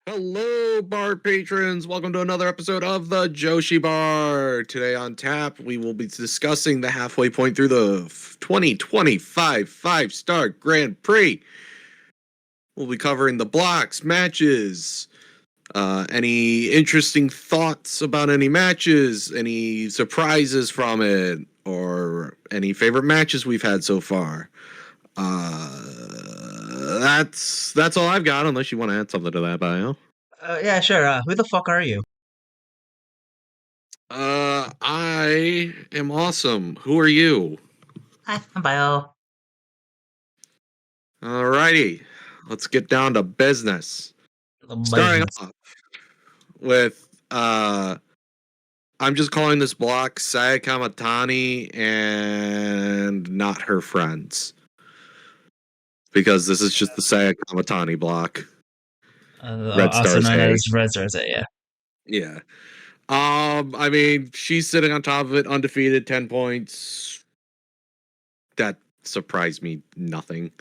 Hello, bar patrons. Welcome to another episode of the Joshi Bar. Today on tap, we will be discussing the halfway point through the 2025 five-star Grand Prix. We'll be covering the blocks, matches, any interesting thoughts about any matches, any surprises from it, or any favorite matches we've had so far. That's all I've got. Unless you want to add something to that bio. Yeah, sure. Who the fuck are you? I am awesome. Who are you? Hi, I'm Bio. Alrighty, let's get down to business. The Starting business. off with, I'm just calling this block Saya Kamatani and not her friends because this is just the Saya Kamatani block. Red Also Stars, known hey, as Red Stars, yeah. yeah. I mean, she's sitting on top of it, undefeated, 10 points. That surprised me nothing,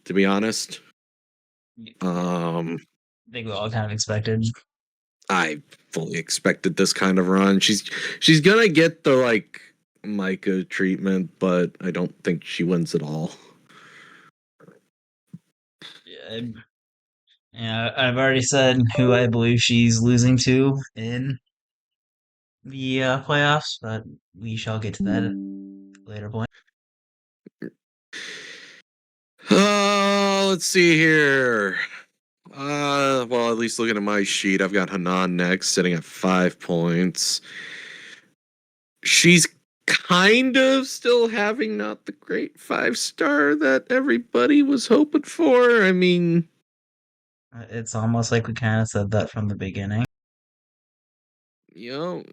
to be honest. Um, I think we all kind of expected. I fully expected this kind of run. She's gonna get the like Micah treatment, but I don't think she wins it all. Yeah, yeah, I've already said who I believe she's losing to in the playoffs, but we shall get to that at a later point. Let's see here. Well, at least looking at my sheet, I've got Hanan next, sitting at 5 points. She's kind of still having not the great five-star that everybody was hoping for. I mean, It's almost like we kind of said that from the beginning. you know,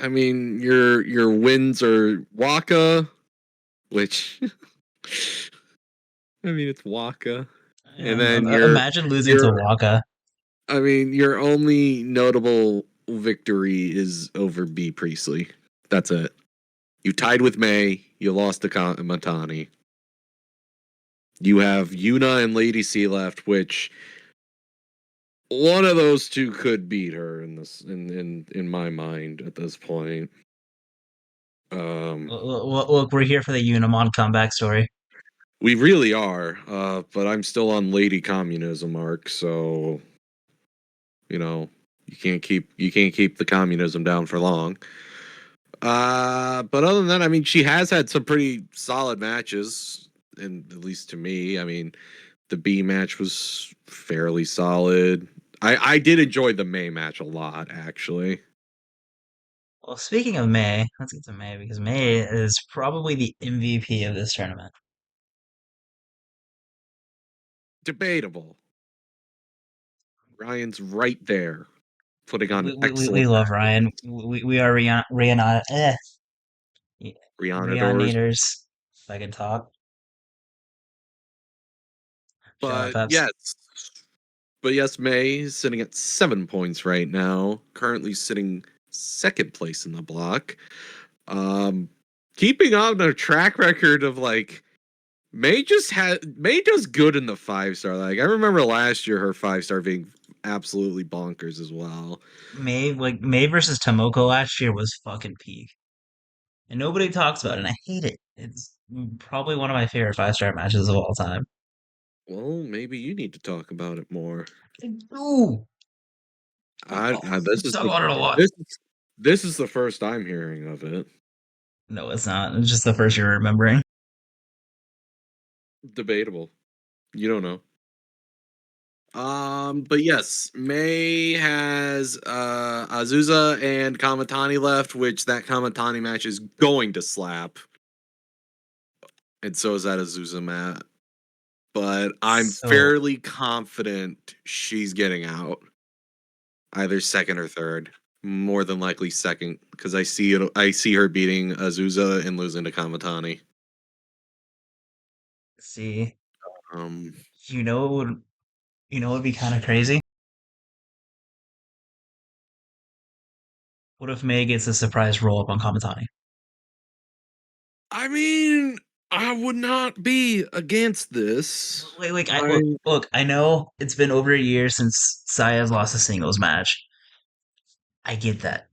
I mean, your wins are Waka, which I mean it's Waka, and then Imagine losing to your Waka. I mean your only notable victory is over B Priestley. That's it. You tied with May. You lost to Matani. You have Yuna and Lady C left, which one of those two could beat her in this in my mind at this point. Um, Look, we're here for the Unimon comeback story. we really are, but I'm still on Lady Communism arc, so you know you can't keep the communism down for long. But other than that, I mean, she has had some pretty solid matches, and at least to me, I mean, the B match was fairly solid. I did enjoy the May match a lot, actually. Well, speaking of May, let's get to May because May is probably the MVP of this tournament. Debatable. Ryan's right there, putting on We excellent love matches. Ryan. We are Rihanna Rihanna's. If I can talk. Shut up, But Peps. yes, May is sitting at 7 points right now, currently sitting second place in the block. Um, keeping on a track record of like May does good in the five-star. Like I remember last year her five-star being absolutely bonkers as well. May versus Tomoko last year was fucking peak, and nobody talks about it. And I hate it. It's probably one of my favorite 5-star matches of all time. Well, maybe you need to talk about it more. Ooh, This is talk the about it a lot. this is this is the first I'm hearing of it. No, it's not. It's just the first you're remembering. Debatable. You don't know. But yes, May has Azusa and Kamatani left, which that Kamatani match is going to slap, and so is that Azusa match. But I'm So fairly confident she's getting out, either second or third. More than likely second, because I see it. I see her beating Azusa and losing to Kamatani. see, Um, you know what would be kind of crazy? What if May gets a surprise roll up on Kamatani? I mean, I would not be against this. Wait, I look. I know it's been over a year since Saya's lost a singles match. I get that.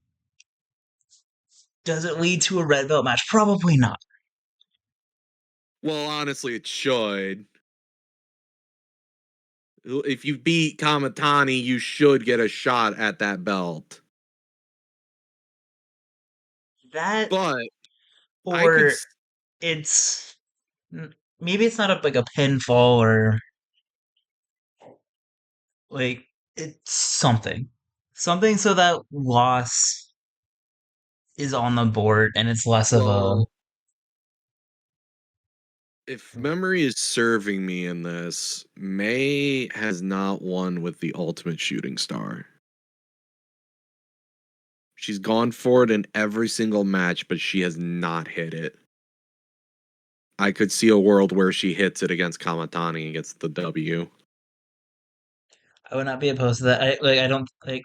Does it lead to a red belt match? Probably not. well, honestly, it should. If you beat Kamatani, you should get a shot at that belt. That But I could. or it's maybe it's not like a pinfall or like it's something so that loss is on the board and it's less of a Well, if memory is serving me in this, May has not won with the Ultimate Shooting Star. She's gone for it in every single match, but she has not hit it. I could see a world where she hits it against Kamatani and gets the W. I would not be opposed to that. I don't like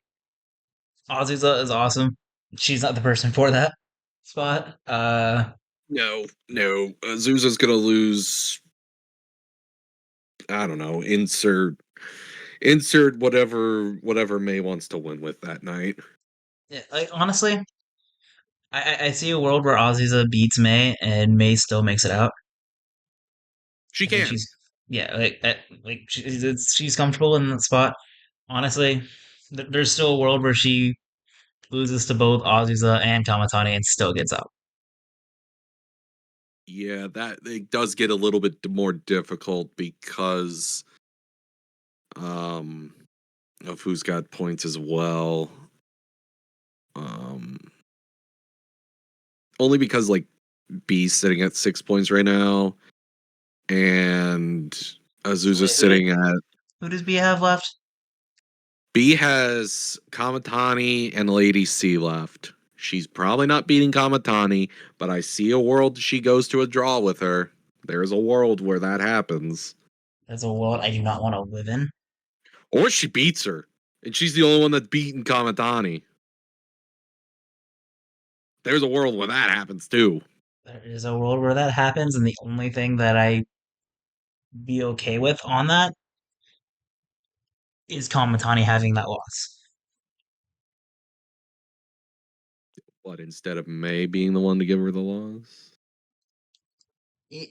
Azusa is awesome. She's not the person for that spot. No. Azusa's gonna lose. I don't know. Insert whatever May wants to win with that night. Yeah, like honestly, I see a world where Azusa beats May and May still makes it out. She I think can. she's yeah, she's comfortable in that spot. Honestly, there's still a world where she loses to both Azusa and Kamatani and still gets out. Yeah, that it does get a little bit more difficult because um of who's got points as well. Um Only because like B's sitting at 6 points right now, and Azusa's Wait, sitting at who does B have left? B has Kamatani and Lady C left. She's probably not beating Kamatani, but I see a world she goes to a draw with her. There's a world where that happens. That's a world I do not want to live in. Or she beats her. And she's the only one that's beaten Kamatani. There's a world where that happens too. There is a world where that happens, and the only thing that I be okay with on that is Kamatani having that loss. What, instead of May being the one to give her the loss?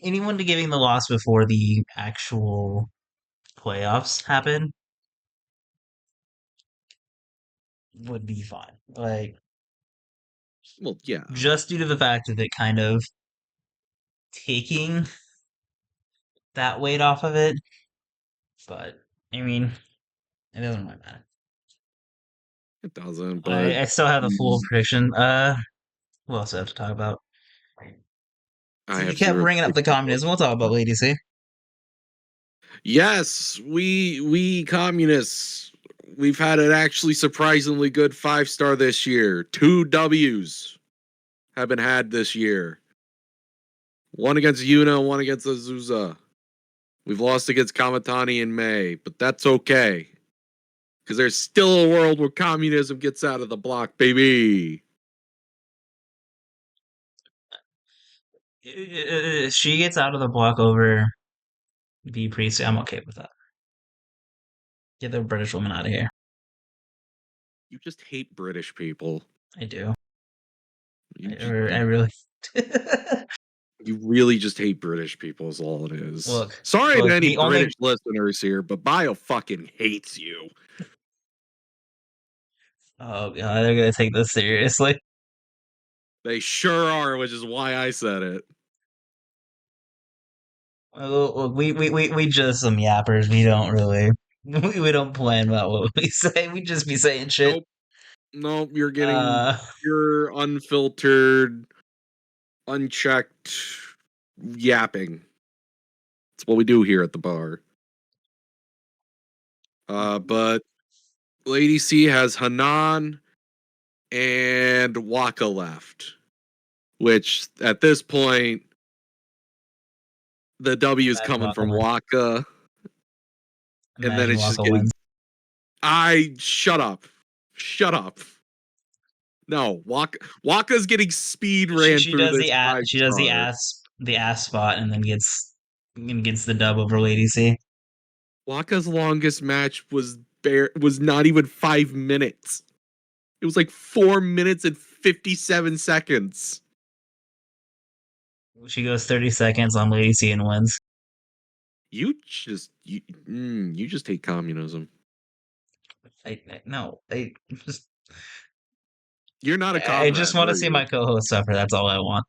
Anyone to giving the loss before the actual playoffs happen would be fine. Like Well, yeah. just due to the fact of it kind of taking that weight off of it. But I mean, it doesn't really matter. It doesn't, but I still have the full mm, prediction. What else do I have to talk about? I So you have kept zero bringing up the clue what communism. We'll you're talk about talking. Lady C. Yes, we communists. We've had an actually surprisingly good 5 star this year. 2 W's have been had this year. One against Yuna, one against Azusa. We've lost against Kamatani in May, but that's okay. Because there's still a world where communism gets out of the block, baby. She gets out of the block over the priest. I'm okay with that. Get the British woman out of here. You just hate British people. I do. You just, I really. you really just hate British people is all it is. look, Sorry to look. any The only British listeners here, but Bio fucking hates you. oh god, they're gonna take this seriously. They sure are, which is why I said it. Look, we just some yappers. We don't really we don't plan about what we say. We just be saying shit. Nope. Nope. You're getting Uh, pure, unfiltered, unchecked yapping. It's what we do here at the bar. But Lady C has Hanan and Waka left, which at this point, the W is imagine coming Waka from wins. Waka, and then Imagine it's just Waka getting. wins. I shut up. Shut up. No, Waka's getting speed ran She through does this the five she does the star. ass the ass spot and then gets the dub over Lady C. Waka's longest match was not even 5 minutes. It was like 4 minutes and 57 seconds. She goes 30 seconds on Lady C and wins. You just hate communism. No, just You're not a I just comrade, want to are see my you? co-host suffer. That's all I want.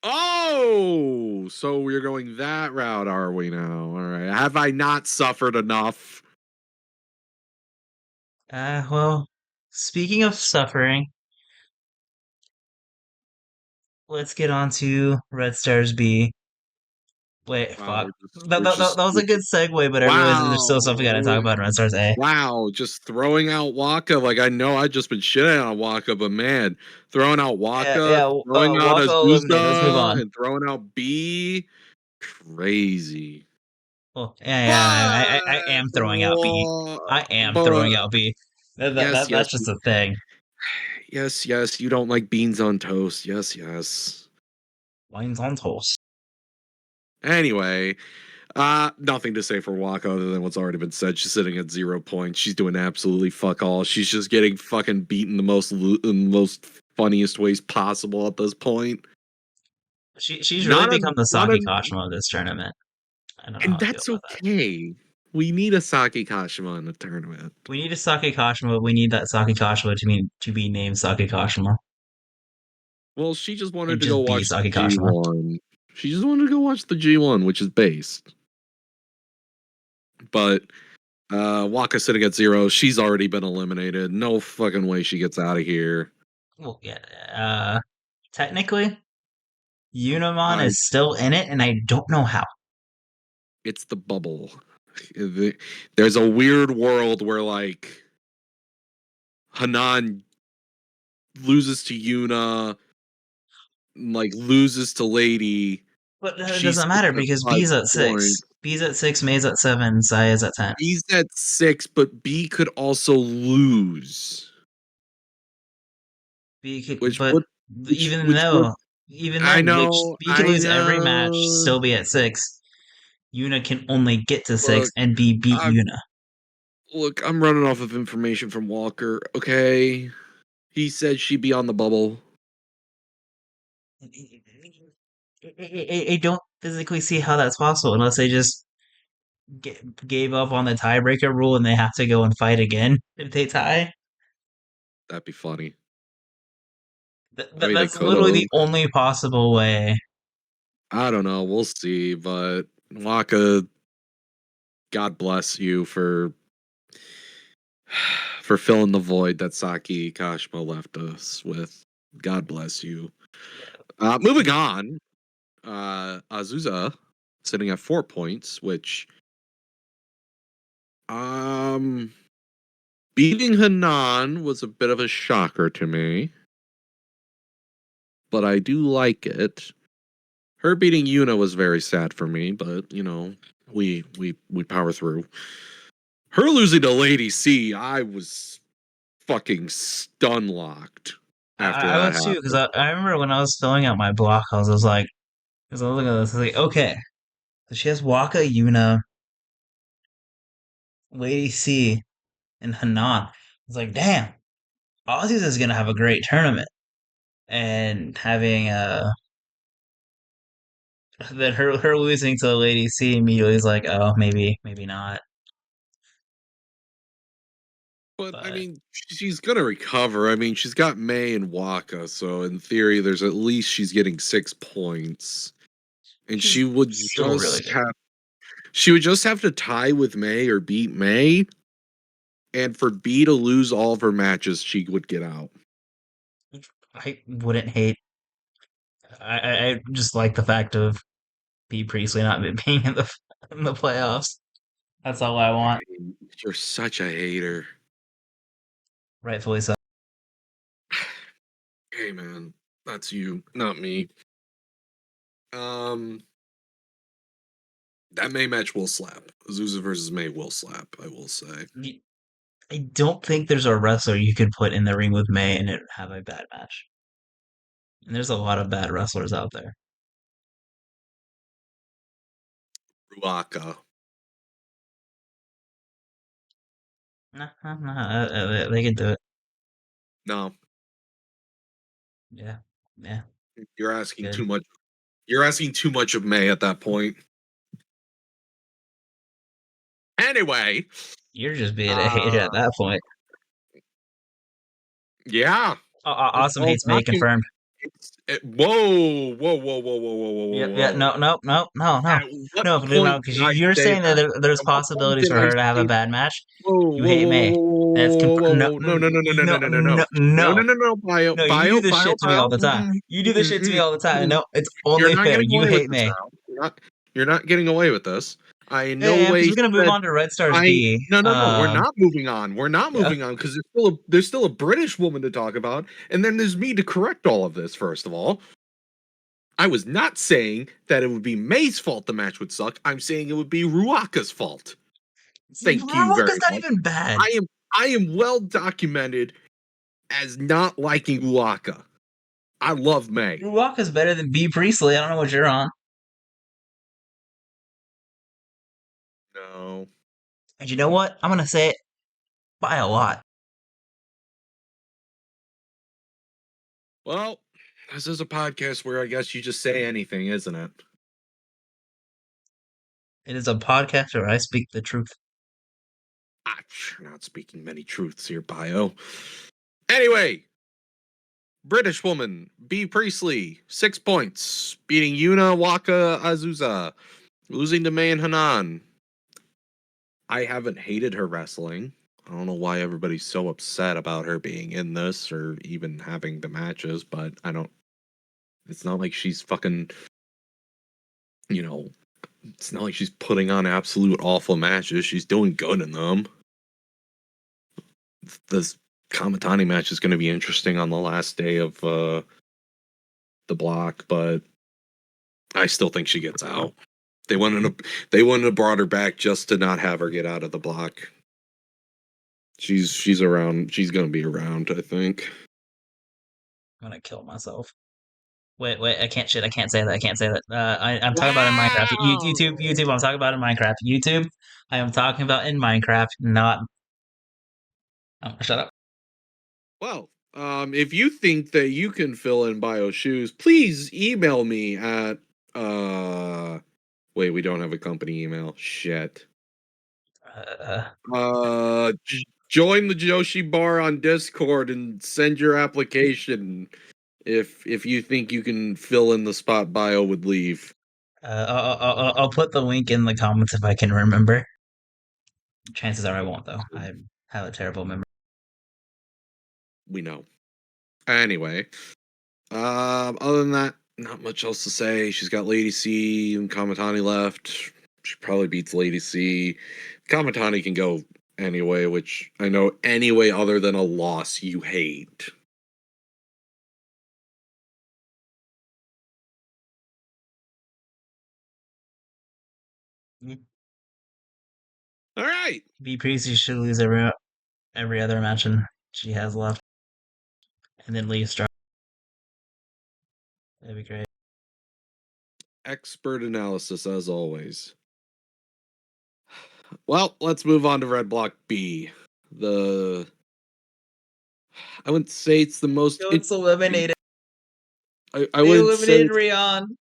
Oh, so we're going that route, are we now? All right. Have I not suffered enough? Well, speaking of suffering, let's get on to Red Stars B. Wait, Wow, fuck. That was we're a good just segue, but I realized that there's wow, still something I gotta talk about in Red Stars A. wow, just throwing out Waka. Like I know I've just been shitting on Waka, but man, throwing out Yeah, Waka, yeah. throwing out Waka eliminated. Let's move Azusa, on. and throwing out B, crazy. Well, yeah, I But am throwing out B. I am but throwing out B. yes, yes, That's just a thing. yes, yes. You don't like beans on toast. Yes, yes. Wines on toast. Anyway, nothing to say for Waka other than what's already been said. She's sitting at 0 points. She's doing absolutely fuck all. She's just getting fucking beaten in the most funniest ways possible at this point. She's really Not a, become the not Saki a, Kashima of this tournament. I don't know how and I feel that's about that. okay. We need a Saki Kashima in the tournament. We need a Saki Kashima. We need that Saki Kashima to be named Saki Kashima Well, she just wanted and to go just be watch the Saki Kashima. G1. She just wanted to go watch the G1, which is based. But Waka sitting at 0. She's already been eliminated. No fucking way she gets out of here. Well, yeah. Technically, Unimon I is still in it, and I don't know how. It's the bubble. There's a weird world where like Hanan loses to Yuna, like loses to Lady. But it She's doesn't matter sitting at because 5 B's at points. 6. B's at 6, May's at 7, Saya's at 10. B's at 6, but B could also lose, which But would, which would. even I then, like know, B could I lose every match, know. still be at 6. Yuna can only get to 6 Look, and B beat I'm Yuna. I'm running off of information from Walker. Okay, he said she'd be on the bubble. I don't physically see how that's possible unless they just gave up on the tiebreaker rule and they have to go and fight again if they tie. That'd be funny. I mean, they That's could literally have. the only possible way. I don't know. We'll see. But Waka, God bless you for filling the void that Saki Kashima left us with. God bless you. Yeah, Moving on, Azusa sitting at 4 points, which um beating Hanan was a bit of a shocker to me, but I do like it. Her beating Yuna was very sad for me, but we power through. Her losing to Lady C, I was fucking stun locked after I that was too because happened. I remember when I was filling out my block, I was like, because I was looking at this, I was like, okay, so she has Waka, Yuna, Lady C, and Hanan. It's like, damn, Aussies is gonna have a great tournament, and having that her losing to Lady C immediately is like, oh, maybe not. But I But mean, she's gonna recover. I mean, she's got May and Waka, so in theory, there's at least she's getting 6 points, and she's still really good. she would just have to tie with May or beat May, and for B to lose all of her matches, she would get out. I wouldn't hate. I just like the fact of P Priestley not being in the playoffs. That's all I want. You're such a hater. Rightfully so. Hey man, that's you, not me. Um, that May match will slap. Azusa versus May will slap. I will say. I don't think there's a wrestler you could put in the ring with May and it have a bad match. And there's a lot of bad wrestlers out there. Ruaka. They can do it. No, Yeah, yeah, you're asking too good. much. You're asking too much of May at that point. Anyway, You're just being a hater uh, at that point. yeah, that's Awesome all hates I'm May talking. confirmed. Whoa, whoa, whoa, whoa, whoa, whoa, whoa, Yep, whoa, yeah, whoa. no, no, no, no, no, At what no, point no, because did I you're say saying that that? there's At what point possibilities did for I her to have a say bad match. whoa, You whoa, hate whoa, whoa, May. That's whoa, whoa, confirmed. whoa, no, no, no, no, no, no, No, no, no, no, no, no, no, no, no, no, no. You do this shit to me all bio. the time. You do this shit to me all the time. And no, it's You're only not fair. getting You away with hate this May. now. You're not getting away with this. I in Yeah, no yeah, because way we're gonna move said on to Red Stars I B. no, no, no. We're not moving on. We're not Yeah. moving on because there's still a British woman to talk about, and then there's me to correct all of this. First of all, I was not saying that it would be May's fault the match would suck. I'm saying it would be Ruaka's fault. Thank you Ruaka's very not much. even bad. I am well documented as not liking Ruaka. I love May. Ruaka's better than B Priestley. I don't know what you're on. No. And you know what? I'm gonna say it by a lot. Well, this is a podcast where I guess you just say anything, isn't it? It is a podcast where I speak the truth. I'm sure not speaking many truths here, bio. Anyway, British woman, B. Priestley, 6 points, beating Yuna Waka Azusa, losing to May and Hanan. I haven't hated her wrestling. I don't know why everybody's so upset about her being in this or even having the matches, but I don't. It's not like she's fucking, you know, it's not like she's putting on absolute awful matches. She's doing good in them. This Kamatani match is going to be interesting on the last day of the block, but I still think she gets out. They wouldn't have brought her back just to not have her get out of the block. She's around. She's gonna be around, I think. I'm gonna kill myself. Wait, I can't shit. I can't say that. I can't say that. I'm talking about in Minecraft. Wow. YouTube. I'm talking about in Minecraft. YouTube. I am talking about in Minecraft, not. Oh, shut up. Well, if you think that you can fill in bio shoes, please email me at wait, we don't have a company email. Shit. Uh, Join the Joshi bar on Discord and send your application if you think you can fill in the spot bio would leave. I'll put the link in the comments if I can remember. Chances are I won't, though. I have a terrible memory. We know. Anyway, other than that, not much else to say. She's got Lady C and Kamatani left. She probably beats Lady C. Kamatani can go anyway, which I know anyway other than a loss you hate. All right. B Priestley should lose every other match and she has left, and then leave strong. That'd be great. Expert analysis as always. Well, let's move on to Red Block B. The I wouldn't say it's the most Goats interesting. eliminated. I They wouldn't say eliminated Rion.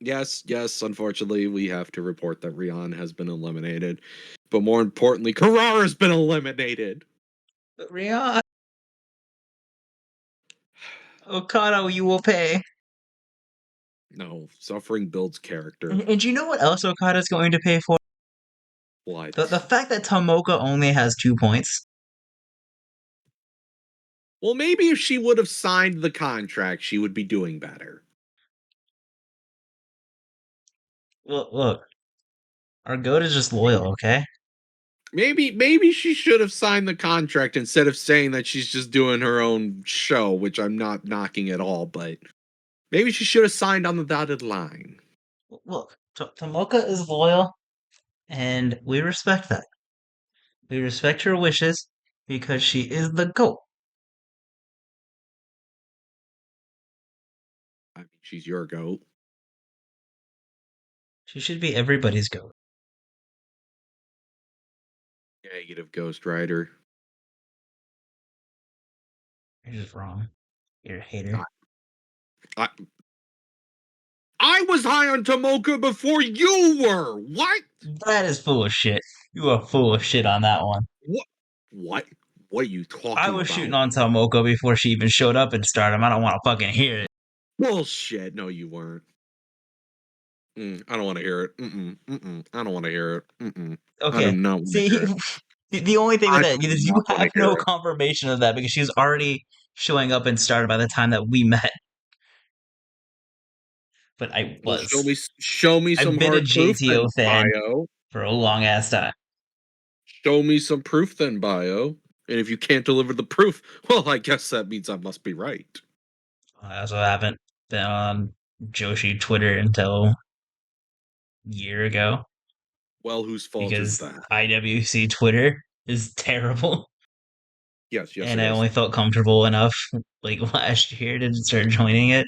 yes. Unfortunately, we have to report that Rion has been eliminated, but more importantly, Carrara's been eliminated. Rion. Okada, you will pay. No, suffering builds character. And you know what else Okada's going to pay for? The What? fact that Tomoka only has 2 points. Well, maybe if she would have signed the contract, she would be doing better. Look, our goat is just loyal, okay? Maybe she should have signed the contract instead of saying that she's just doing her own show, which I'm not knocking at all, but maybe she should have signed on the dotted line. Look, Tomoka is loyal, and we respect that. We respect her wishes because she is the goat. I mean, she's your goat. She should be everybody's goat. Negative Ghost Rider. You're just wrong. You're a hater. I, I, I was high on Tomoka before you were. What? That is full of shit. You are full of shit on that one. What? What? What are you I talking was shooting about? on Tomoko before she even showed up in Stardom. I don't want to fucking hear it. Bullshit. No, you weren't. I don't want to hear it. I don't want to hear it. I do Okay. not want to See, hear it. the only thing with I that do is you not want have to no hear it. confirmation of that because she was already showing up in Stardom by the time that we met. But I Well, was. show me I've some been a hard proof, JTO then fan bio. for a long ass time. Show me some proof, then bio. And if you can't deliver the proof, well, I guess that means I must be right. I also haven't been on Joshi Twitter until a year ago Well, whose fault is because that? IWC Twitter is terrible. Yes, yes, And it I is. only felt comfortable enough like last year to start joining it.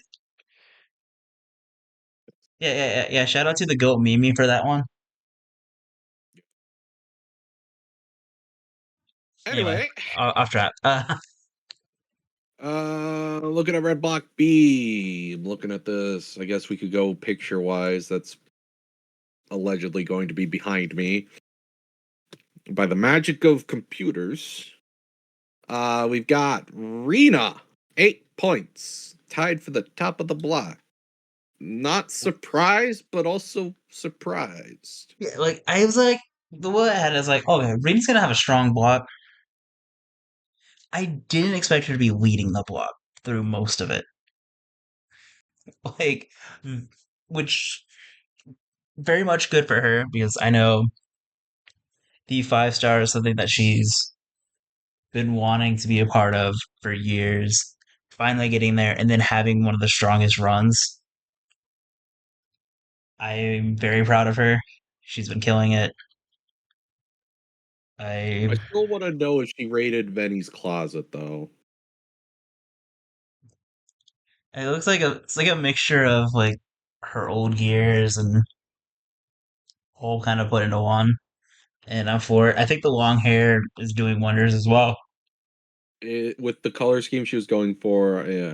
Yeah. Shout out to the goat Mimi for that one. Anyway, Anyway, off track. looking at Red Block B. I'm looking at this. I guess we could go picture wise. That's allegedly going to be behind me. By the magic of computers, we've got Rena, 8 points, tied for the top of the block. Not surprised, but also surprised. Yeah, like I was like the way I had it is like, okay, Reed's gonna have a strong block. I didn't expect her to be leading the block through most of it. Like, which very much good for her because I know the 5 star is something that she's been wanting to be a part of for years. Finally getting there and then having one of the strongest runs. I'm very proud of her. She's been killing it. I I still want to know if she raided Venny's closet, though. it looks like it's like a mixture of like her old gears and all kind of put into one. And I'm for it. I think the long hair is doing wonders as well. With the color scheme she was going for, yeah,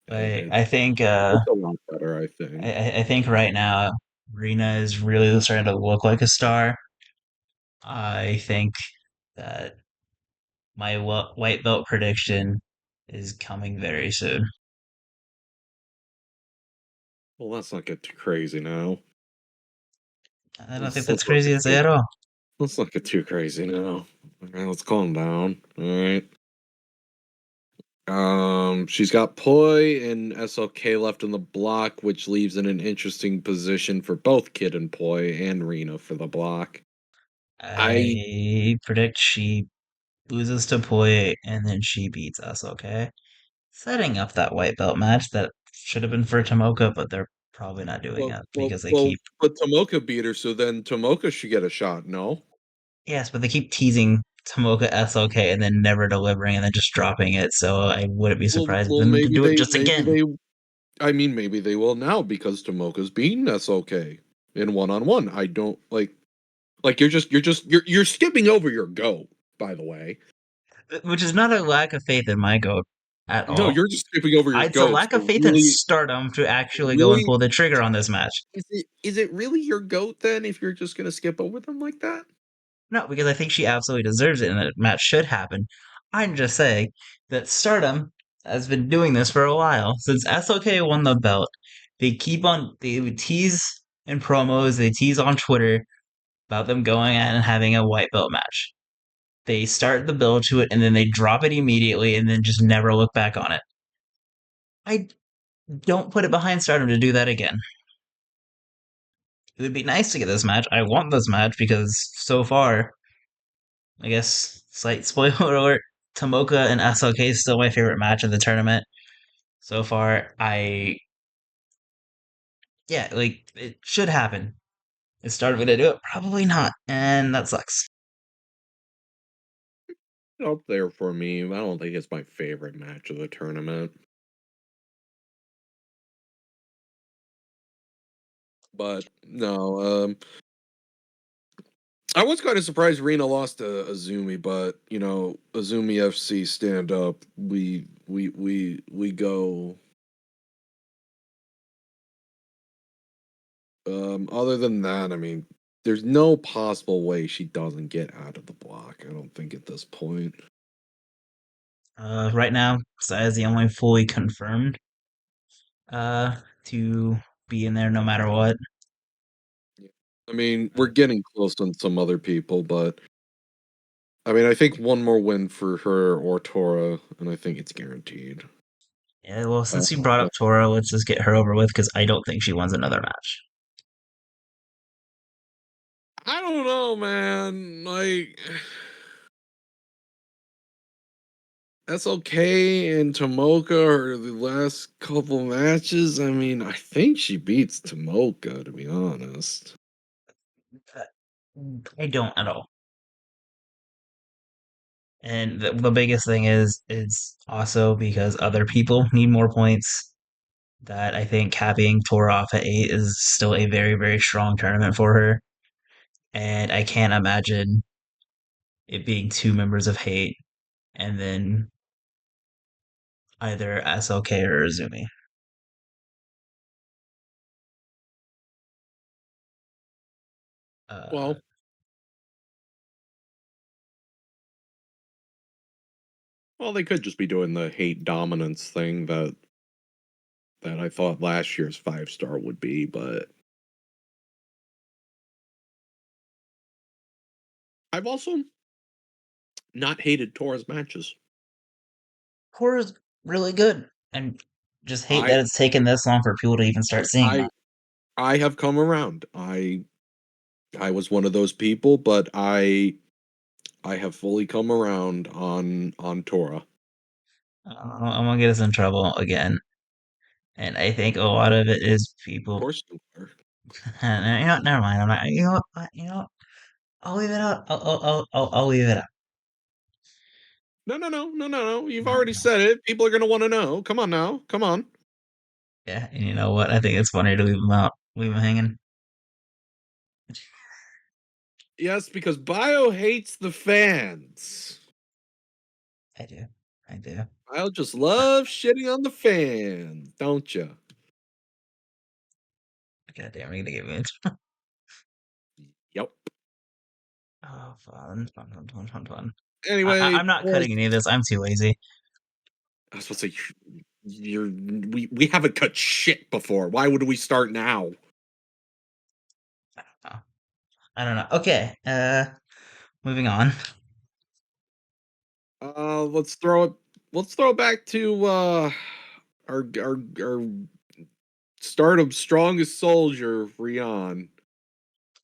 Like it I think looks a lot better, I think. I think right now Rena is really starting to look like a star. I think that my white belt prediction is coming very soon. Well, let's not get too crazy now. I don't think Let's that's let's not crazy get to say too at all. let's not get too crazy now. All right, let's calm down. All right. She's got Poi and SLK left in the block, which leaves in an interesting position for both Kid and Poi and Rena for the block. I I predict she loses to Poi and then she beats us, okay? Setting up that white belt match that should have been for Tomoka, but they're probably not doing it because they keep but Tomoka beat her, so then Tomoka should get a shot. No. yes, but they keep teasing Tomoka SLK and then never delivering and then just dropping it. So I wouldn't be surprised if them to do it just again. I mean, maybe they will now because Tomoka's beaten SLK in one-on-one. I don't like you're skipping over your go. By the way, Which is not a lack of faith in my goat at no, all. you're just skipping over your It's a go. lack of So faith in Stardom to actually go and really, pull the trigger on this match. is it really your goat then? If you're just gonna skip over them like that? No, because I think she absolutely deserves it and that match should happen. I'm just saying that Stardom has been doing this for a while. Since SOK won the belt, they would tease in promos, they tease on Twitter about them going out and having a white belt match. They start the build to it and then they drop it immediately and then just never look back on it. I don't put it behind Stardom to do that again. It would be nice to get this match. I want this match because so far, I guess, slight spoiler alert, Tomoka and SLK is still my favorite match of the tournament so far. Yeah, like, it should happen. Is Stardom going to do it? Probably not. And that sucks. Up there for me. I don't think it's my favorite match of the tournament. But no, I was kind of surprised Rena lost to Azumi, but Azumi FC stand up. We go. Other than that, I mean, there's no possible way she doesn't get out of the block. I don't think at this point. Right now, Saya is the only fully confirmed uh to be in there no matter what. I mean, we're Uh, getting close on some other people, but I mean, I think one more win for her or Tora, and I think it's guaranteed. yeah, well, since you brought Uh, up Tora, let's just get her over with because I don't think she wins another match. I don't know, man. Like, that's okay. And Tomoka, or the last couple matches, I mean, I think she beats Tomoka, to be honest. Uh, I don't at all. And the biggest thing is it's also because other people need more points. That I think capping Tora off at 8 is still a very, very strong tournament for her. And I can't imagine it being two members of Hate and then either SLK or Azumi. Uh, Well, they could just be doing the hate dominance thing that I thought last year's 5-star would be, but I've also not hated Tora's matches. Tora's really good. And just hate I that it's taken this long for people to even start seeing I that. I have come around. I was one of those people, but I have fully come around on Tora. Of I'm gonna get us in trouble again. And I think a lot of it is people. course you are. Never mind. I'm not. You know what? I'll leave it out. I'll leave it out. No, no, no, no, no, no. You've No, already no. said it. People are gonna want to know. Come on now. Come on. Yeah, and you know what? I think it's funny to leave them out, leave them hanging. Yes, because Bio hates the fans. I do. I do. Bio just loves shitting on the fans, don't you? God damn, you're gonna get me. Yep. Oh, fun. Anyway, I'm not Tora's, cutting any of this. I'm too lazy. I was supposed to say we haven't cut shit before. Why would we start now? Oh, I don't know. Okay. Moving on. Let's throw it back to our stardom strongest soldier, Rion.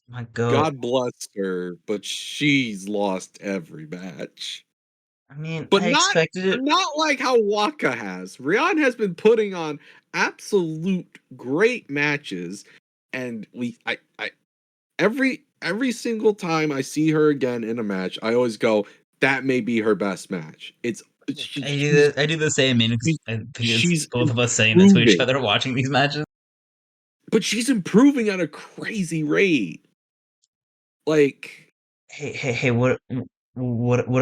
My goat. God bless her, but she's lost every match. I mean, But I expected it. not like how Waka has. Rion has been putting on absolute great matches, and I every single time I see her again in a match, I always go, that may be her best match. I do the same. I mean, She's I think it's she's both of us saying that to each improving, other watching these matches. but she's improving at a crazy rate. Like, Hey, what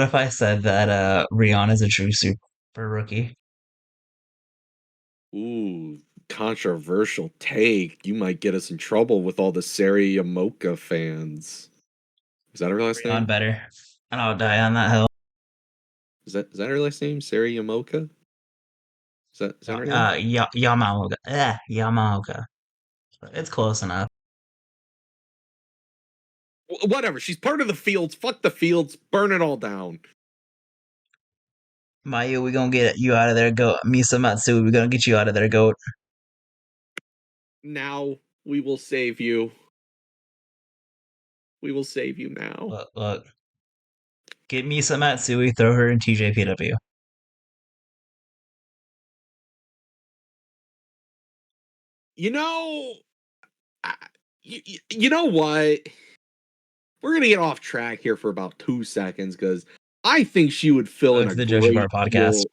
if I said that Rihanna's a true super rookie? ooh, controversial take. You might get us in trouble with all the Sari Yamoka fans. Is that her last Rihanna name? better. And I'll die on that hill. Is that her last name? Sari Yamoka? Is that her name? Yamaoka. Yamaoka. It's close enough. Whatever. She's part of the fields. Fuck the fields. Burn it all down. Mayu, we gonna get you out of there, goat. Misa Matsui, we gonna get you out of there, goat. Now we will save you. We will save you now. Look. Get Misa Matsui, throw her in TJPW. You know, I, you know what? We're gonna get off track here for about 2 seconds because I think she would fill in Welcome a to the Joshi Bar great podcast. heel.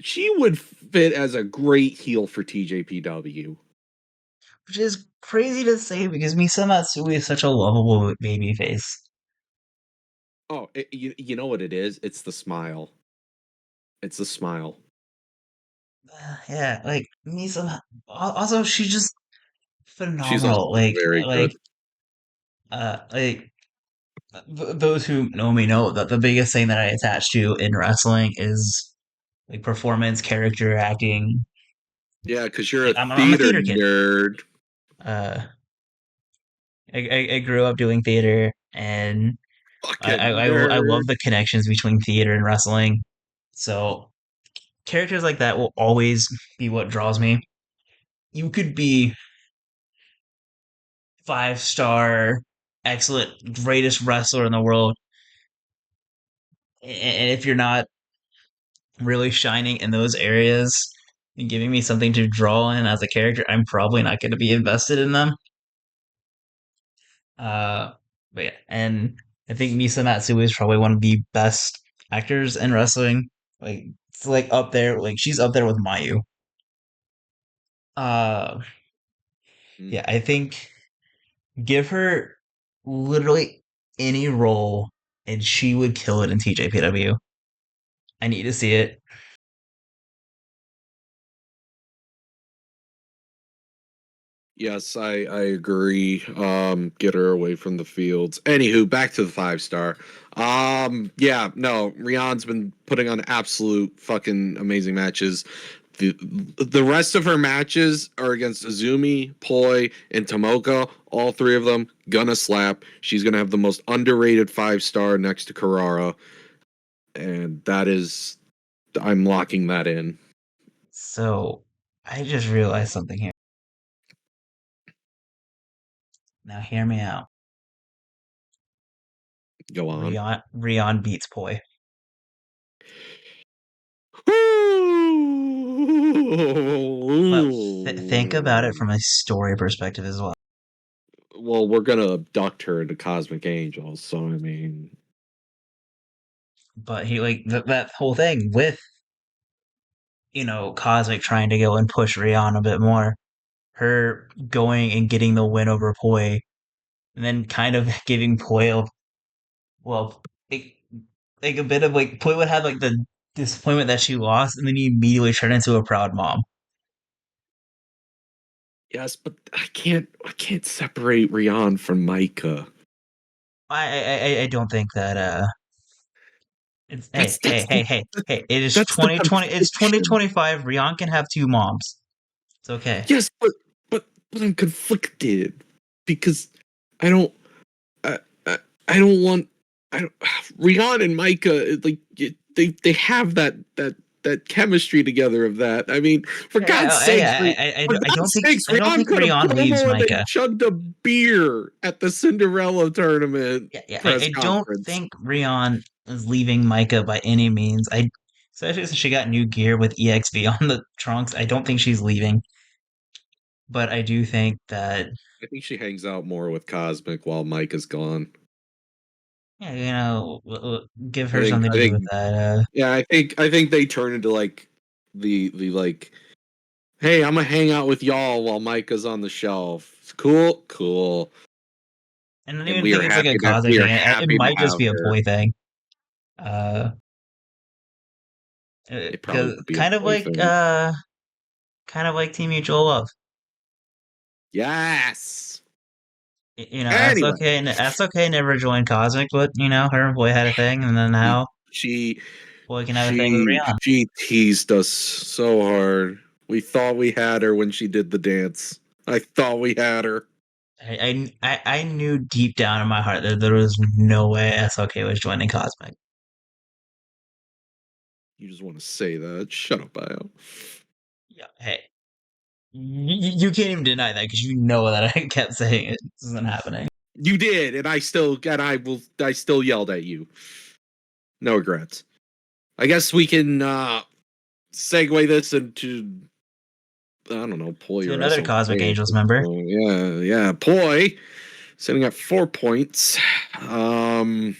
She would fit as a great heel for TJPW. which is crazy to say because Misa Matsui is such a lovable baby face. Oh, you know what it is? It's the smile. It's the smile. Yeah, like Misa. Also, she's just She's also phenomenal. Like, very good. like those who know me know that the biggest thing that I attach to in wrestling is like performance, character, acting. Yeah, because you're a I'm a theater theater kid. nerd. Uh, I grew up doing theater, and Fucking I love nerd. the connections between theater and wrestling. So characters like that will always be what draws me. You could be 5-star, excellent, greatest wrestler in the world, and if you're not really shining in those areas and giving me something to draw in as a character, I'm probably not going to be invested in them. Uh, but yeah, and I think Misa Matsui is probably one of the best actors in wrestling. Like, it's like up there, like she's up there with Mayu. Uh, Mm. yeah, I think give her literally any role and she would kill it in TJPW. I need to see it. Yes, I agree. Get her away from the fields. Anywho, back to the 5 star. Yeah, no, Rihan's been putting on absolute fucking amazing matches. The rest of her matches are against Azumi, Poi, and Tomoka. All three of them gonna slap. She's gonna have the most underrated 5 star next to Carrara, and that is I'm locking that in. So I just realized something here. Now hear me out. Go on. Rion beats Poi. But think about it from a story perspective as well. Well, we're gonna abduct her into Cosmic Angels, so I mean, But he like that whole thing with Cosmic trying to go and push Rion a bit more. Her going and getting the win over Poi, and then kind of giving Poi well, like, like a bit of like Poi would have like the disappointment that she lost, and then he immediately turned into a proud mom. yes, but I can't separate Rion from Micah. I don't think that it's That's that's the hey, it is that's the 2020, it's confliction. 2025. Rion can have two moms. It's okay. Yes, but I'm conflicted because I don't I, I don't want I don't Rion and Micah like they have that chemistry together of that. I mean, for God's sakes, for God's sakes, I don't Rion think cut a Rion leaves promo and then Micah. chugged a beer at the Cinderella tournament Yeah, press I don't conference. think Rion is leaving Micah by any means. Especially since she got new gear with EXV on the trunks. I don't think she's leaving, but I do think that I think she hangs out more with Cosmic while Mike is gone. yeah, give I her think something I to do with think that. yeah, I think they turn into like the like, hey, I'm gonna hang out with y'all while Micah's on the shelf. It's cool, cool. I don't And even think it's like a Cosmic we are thing. It happy to might just have be a her. Poi thing. Uh, It probably because would be a boy thing. kind of like Team Mutual Love. Yes. That's Anyway, okay. That's okay. Never joined Cosmic, but her and Boy had a thing, and then she now she Boy can have a thing with she Rihanna. she teased us so hard. We thought we had her when she did the dance. I thought we had her. I knew deep down in my heart that there was no way SLK was joining Cosmic. You just want to say that. Shut up, Bio. Yeah, hey, you can't even deny that because you know that I kept saying it. This isn't happening. You did, and I still yelled at you. No regrets. I guess we can segue this into I don't know, Poi To or another Cosmic SLK at Angels this member. point. Yeah. Poi sitting at 4 points. Um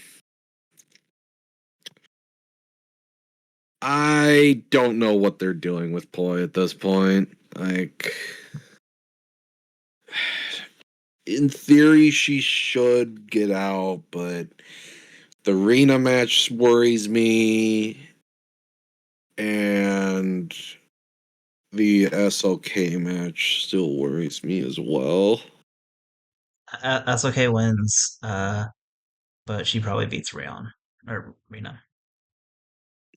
I don't know what they're doing with Poi at this point. Like in theory, she should get out, but the Rena match worries me, and the SLK match still worries me as well. That's okay wins. But she probably beats Rayon or Rena.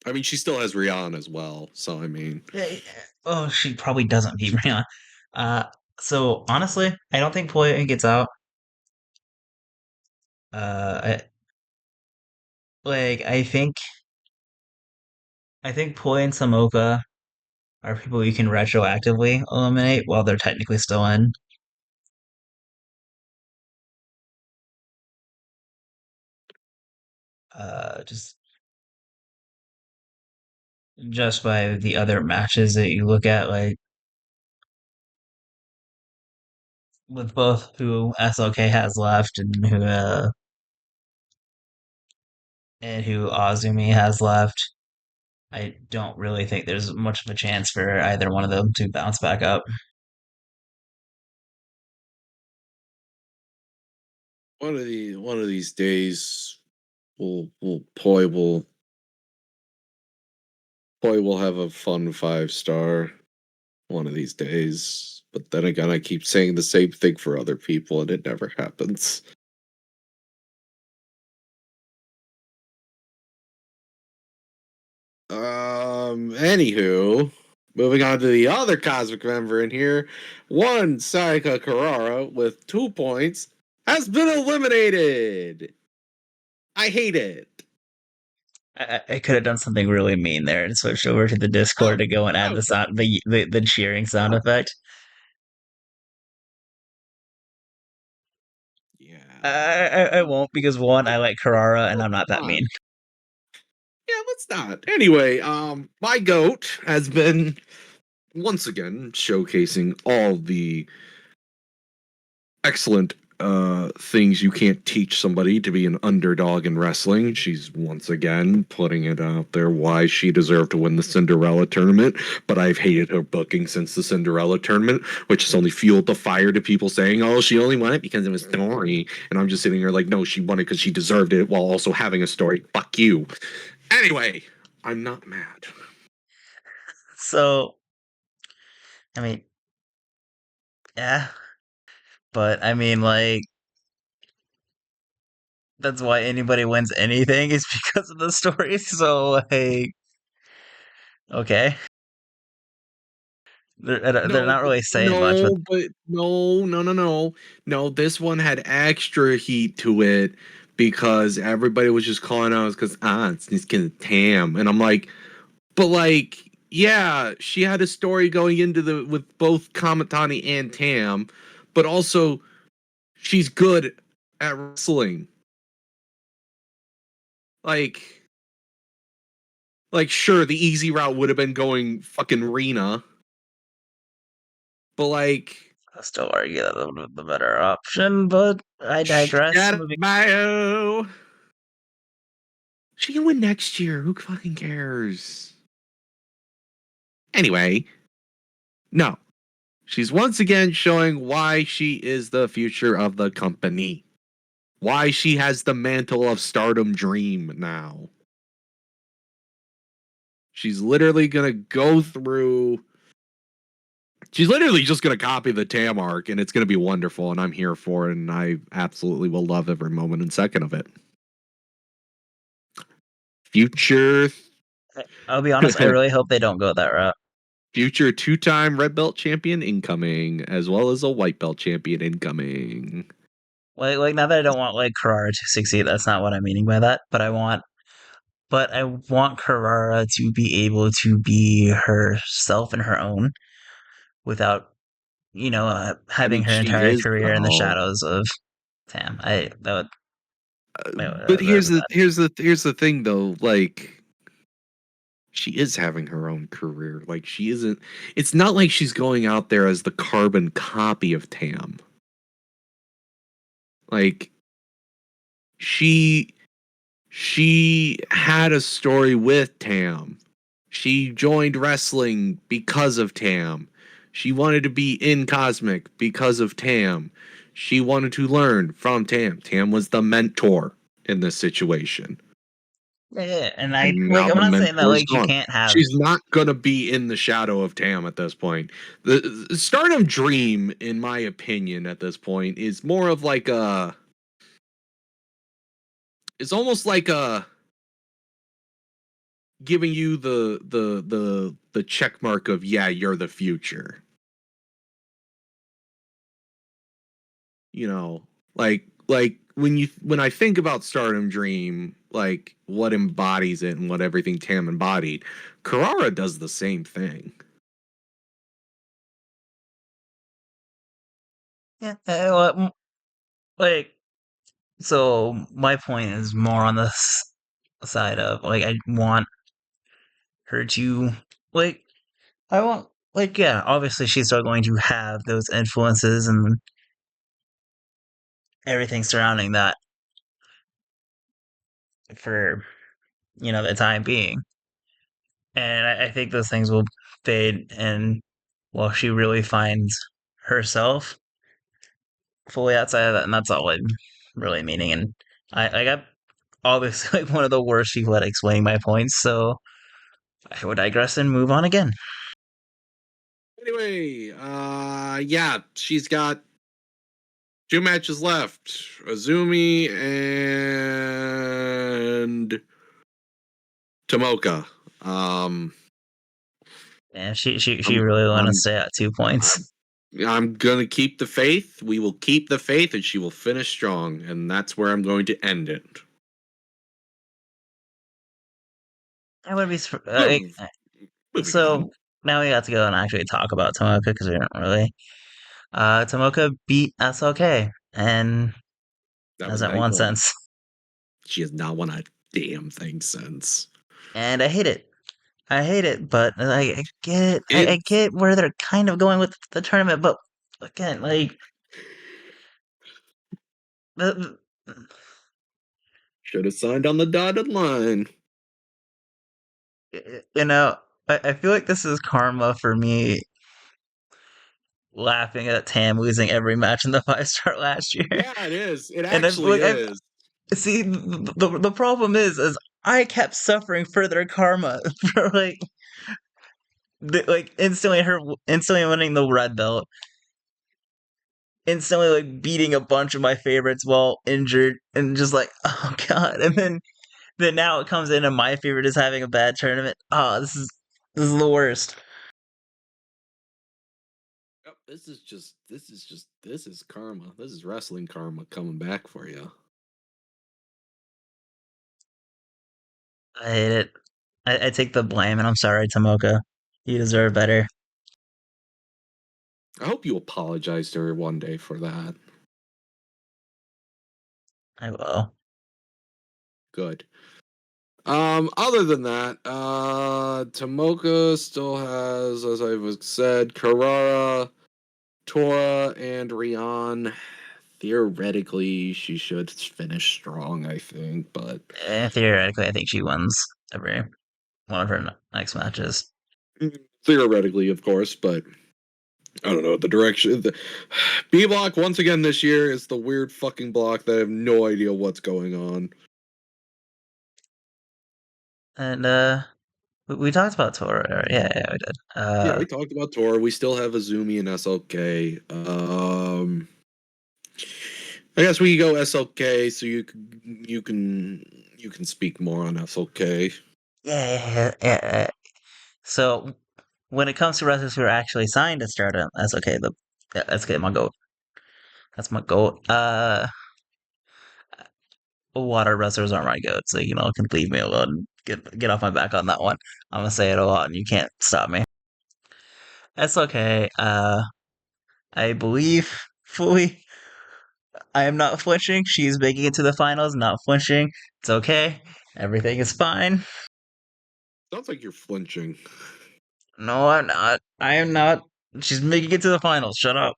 I mean, she still has Rihanna as well, so I mean, Oh, she probably doesn't beat Rena. Uh, so honestly, I don't think Poya gets out. I like I think Poi and Samoka are people you can retroactively eliminate while they're technically still in. Just by the other matches that you look at, like with both who SLK has left and who Azumi has left. I don't really think there's much of a chance for either one of them to bounce back up. one of these days, will Poi will have a fun 5 star. One of these days. But then again, I keep saying the same thing for other people, and it never happens. Anywho, moving on to the other cosmic member in here, one Sayaka Carrara with 2 points has been eliminated. I hate it. I could have done something really mean there and switched over to the Discord Oh, to go and add oh, the sound, the cheering sound oh, effect. yeah. I won't because one, I like Carrara and Let's I'm not that not. mean. Yeah, let's not. Anyway, my goat has been once again showcasing all the excellent things you can't teach somebody to be an underdog in wrestling. She's once again putting it out there why she deserved to win the Cinderella tournament, but I've hated her booking since the Cinderella tournament, which has only fueled the fire to people saying, oh, she only won it because it was story. And I'm just sitting here like, no, she won it because she deserved it while also having a story. Fuck you. Anyway, I'm not mad. So, I mean, yeah, but I mean, like, that's why anybody wins anything is because of the story. So, like, okay, they're No, not but really saying much, but no. This one had extra heat to it because everybody was just calling out because it's gonna Tam, and I'm like, but like, yeah, she had a story going into the with both Kamatani and Tam, but also she's good at wrestling. Like, sure, the easy route would have been going fucking Rena, but like. I still argue that the better option. But I digress. Shut up, Moving. bio. She can win next year. Who fucking cares? Anyway, no. She's once again showing why she is the future of the company. Why she has the mantle of stardom dream now. She's literally gonna go through. She's literally just gonna copy the Tam arc, and it's gonna be wonderful, and I'm here for it, and I absolutely will love every moment and second of it. Future I'll be honest. I really hope they don't go that route. future two-time red belt champion incoming, as well as a white belt champion incoming. Like now that I don't want like Carrara to succeed, that's not what I'm meaning by that. But I want Carrara to be able to be herself and her own without, I having mean, her she entire is career in the though. shadows of Tam. I that would But that'd be bad. here's the thing though. Like, she is having her own career. Like, she isn't. It's not like she's going out there as the carbon copy of Tam. Like, she she had a story with Tam. She joined wrestling because of Tam. She wanted to be in Cosmic because of Tam. She wanted to learn from Tam. Tam was the mentor in this situation. Yeah, and And like now I'm the not saying that mentor's like you gone. can't have. She's not gonna be in the shadow of Tam at this point. The Stardom Dream, in my opinion, at this point, is more of like a. It's almost like a giving you the check mark of, yeah, you're the future. You know, when I think about Stardom Dream, like what embodies it and what everything Tam embodied, Carrara does the same thing. Yeah, like so my point is more on this side of like I want her to like I want like yeah, obviously she's still going to have those influences and everything surrounding that for the time being. And I think those things will fade and while she really finds herself fully outside of that, and that's all I'm really meaning. And I got obviously like one of the worst people at explaining my points, so I would digress and move on again. Anyway, yeah, she's got two matches left: Azumi and Tomoka. Um, And she I'm really want to I'm stay at 2 points. I'm I'm gonna keep the faith. We will keep the faith, and she will finish strong, and that's where I'm going to end it. I would be like, Move, moving on. so now we got to go and actually talk about Tomoka because we don't really. Tomoka beat SLK and That was hasn't night won one. since, She has not won a damn thing since. and I hate it. I hate it, but like I get it. I It's get where they're kind of going with the tournament, but again, like the should have signed on the dotted line. you know, I feel like this is karma for me laughing at Tam losing every match in the 5 star last year. Yeah, it is. It And actually I is. see the problem is I kept suffering further karma for like instantly winning the red belt, instantly like beating a bunch of my favorites while injured, and just like oh god, and then now it comes in and my favorite is having a bad tournament. Oh, this is the worst. Yep, this is karma. This is wrestling karma coming back for you. I hate it. I take the blame, and I'm sorry, Tomoka. You deserve better. I hope you apologize to her one day for that. I will. Good. Other than that, Tomoka still has, as I've said, Carrara, Tora, and Rion. Theoretically, she should finish strong, I think, but Theoretically, I think she wins every one of her next matches. theoretically, of course, but I don't know the direction. The B block once again this year is the weird fucking block that I have no idea what's going on. And we talked about Tora. Yeah, we did. Yeah, we talked about Tor. We still have Azumi and SLK. I guess we go SLK, so you can speak more on SLK. yeah. So when it comes to wrestlers who are actually signed to Stardom, that's okay. That's okay. My goat. That's my goat. Water wrestlers aren't my goat, so can leave me alone. Get off my back on that one. I'm gonna say it a lot, and you can't stop me. That's okay. I believe fully. I am not flinching. She's making it to the finals. Not flinching. It's okay. Everything is fine. Sounds like you're flinching. No, I'm not. I am not. She's making it to the finals. Shut up.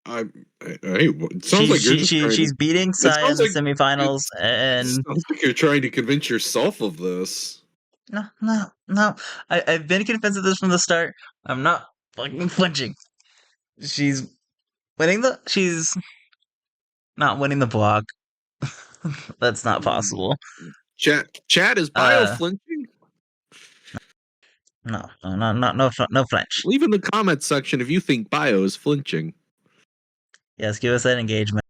I, it sounds like you're just trying to. She's beating It Saya in sounds the like semifinals, it and sounds like you're trying to convince yourself of this. no. I've been convinced of this from the start. I'm not fucking flinching. She's she's not winning the block. That's not possible. Chat is bio Uh, flinching. no flinch. Leave in the comments section if you think bio is flinching. Yes, give us that engagement.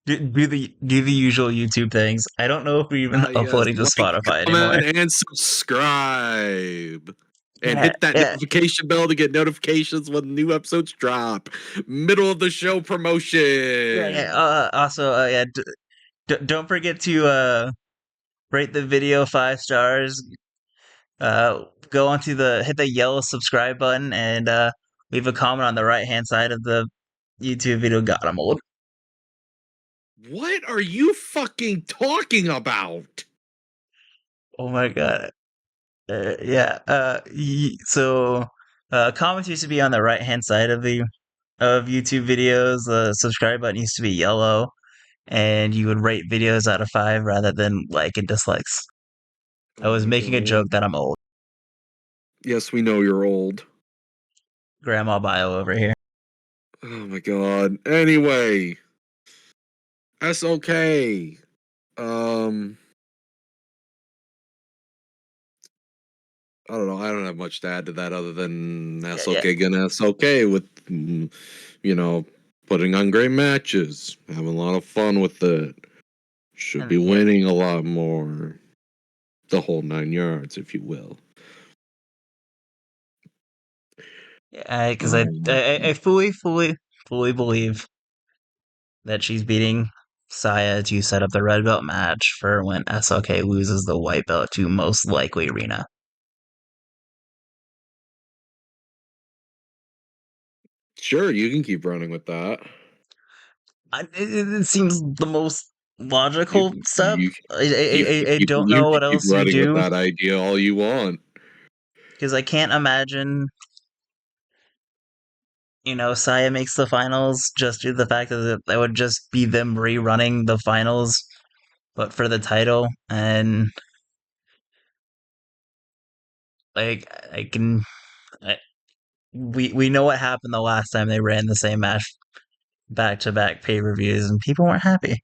Do the usual YouTube things. I don't know if we're even Yes, uploading to like, Spotify anymore. comment, and subscribe. And Yeah, hit that yeah, notification bell to get notifications when new episodes drop. Middle of the show yeah. promotion. Also, yeah. Don't forget to rate the video 5 stars. Go onto the hit the yellow subscribe button and leave a comment on the right hand side of the YouTube video. God, I'm old. What are you fucking talking about? Oh my god. Yeah. So comments used to be on the right hand side of the of YouTube videos. The subscribe button used to be yellow, and you would rate videos out of 5 rather than like and dislikes. I Oh was my making a god. joke that I'm old. Yes, we know you're old. Grandma bio over here. Oh my god. Anyway, that's okay. Um, I don't know. I don't have much to add to that other than Yeah, that's yeah. okay. Gonna that's okay with you know putting on great matches, having a lot of fun with it. Should And be yeah, winning a lot more. The whole 9 yards, if you will. yeah, because Um, I fully believe that she's beating Saya to set up the red belt match for when SLK loses the white belt to most likely Rina. sure, you can keep running with that. It seems the most You logical step. you you can I keep don't you know can what keep else you running with do that idea all you want. because I can't imagine, Saya makes the finals just due to the fact that would just be them rerunning the finals, but for the title. And like, I can, I, we know what happened the last time they ran the same match back to back pay per views, and people weren't happy.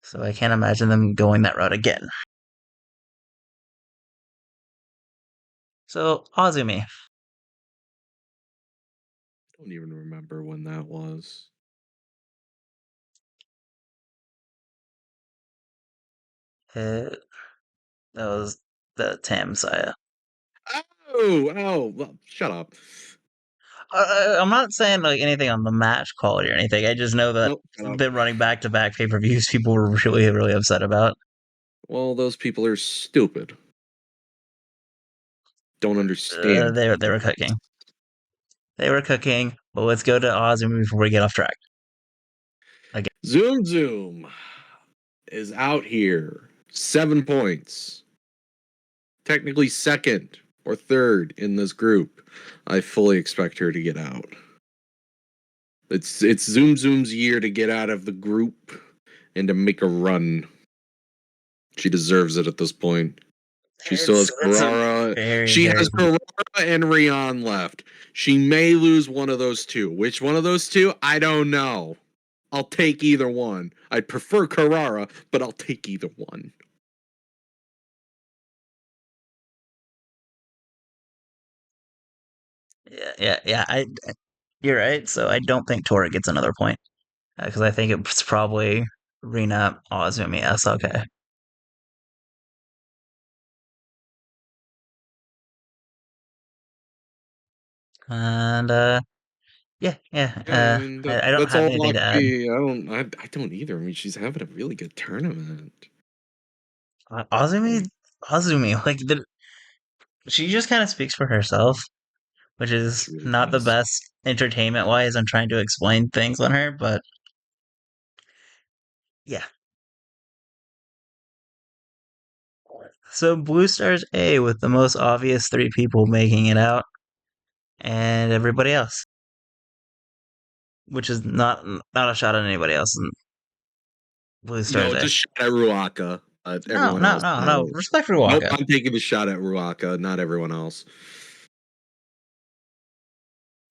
So I can't imagine them going that route again. So Azumi, I don't even remember when that was. uh, that was the Tam Saya. Well, shut up. I'm not saying like anything on the match quality or anything. I just know that Nope, shut up. them running back to back pay per views, people were really upset about. Well, those people are stupid. Don't understand They were things. cooking. They were cooking. But let's go to Azumi before we get off track. Again, Zoom Zoom is out here. 7 points. Technically second or third in this group. I fully expect her to get out. It's Zoom Zoom's year to get out of the group and to make a run. She deserves it at this point. She still has it's a Carrara. She very has Carrara and Rion left. She may lose one of those two. Which one of those two? I don't know. I'll take either one. I'd prefer Carrara, but I'll take either one. yeah. You're right. So I don't think Tora gets another point because I think it's probably Rina Azumi SLK. And yeah. And I don't that's have all anything to add. lucky. I don't either. I mean, she's having a really good tournament. Azumi, Like, like she just kind of speaks for herself, which is she really not the does. best entertainment wise. I'm trying to explain things on her, but yeah. So Blue Stars A with the most obvious 3 people making it out, and everybody else, which is not a shot at anybody else in Blue No, Stars it's A. a shot at Ruaka. Everyone else. No. Respect for Nope, Waka. I'm taking the shot at Ruaka, not everyone else.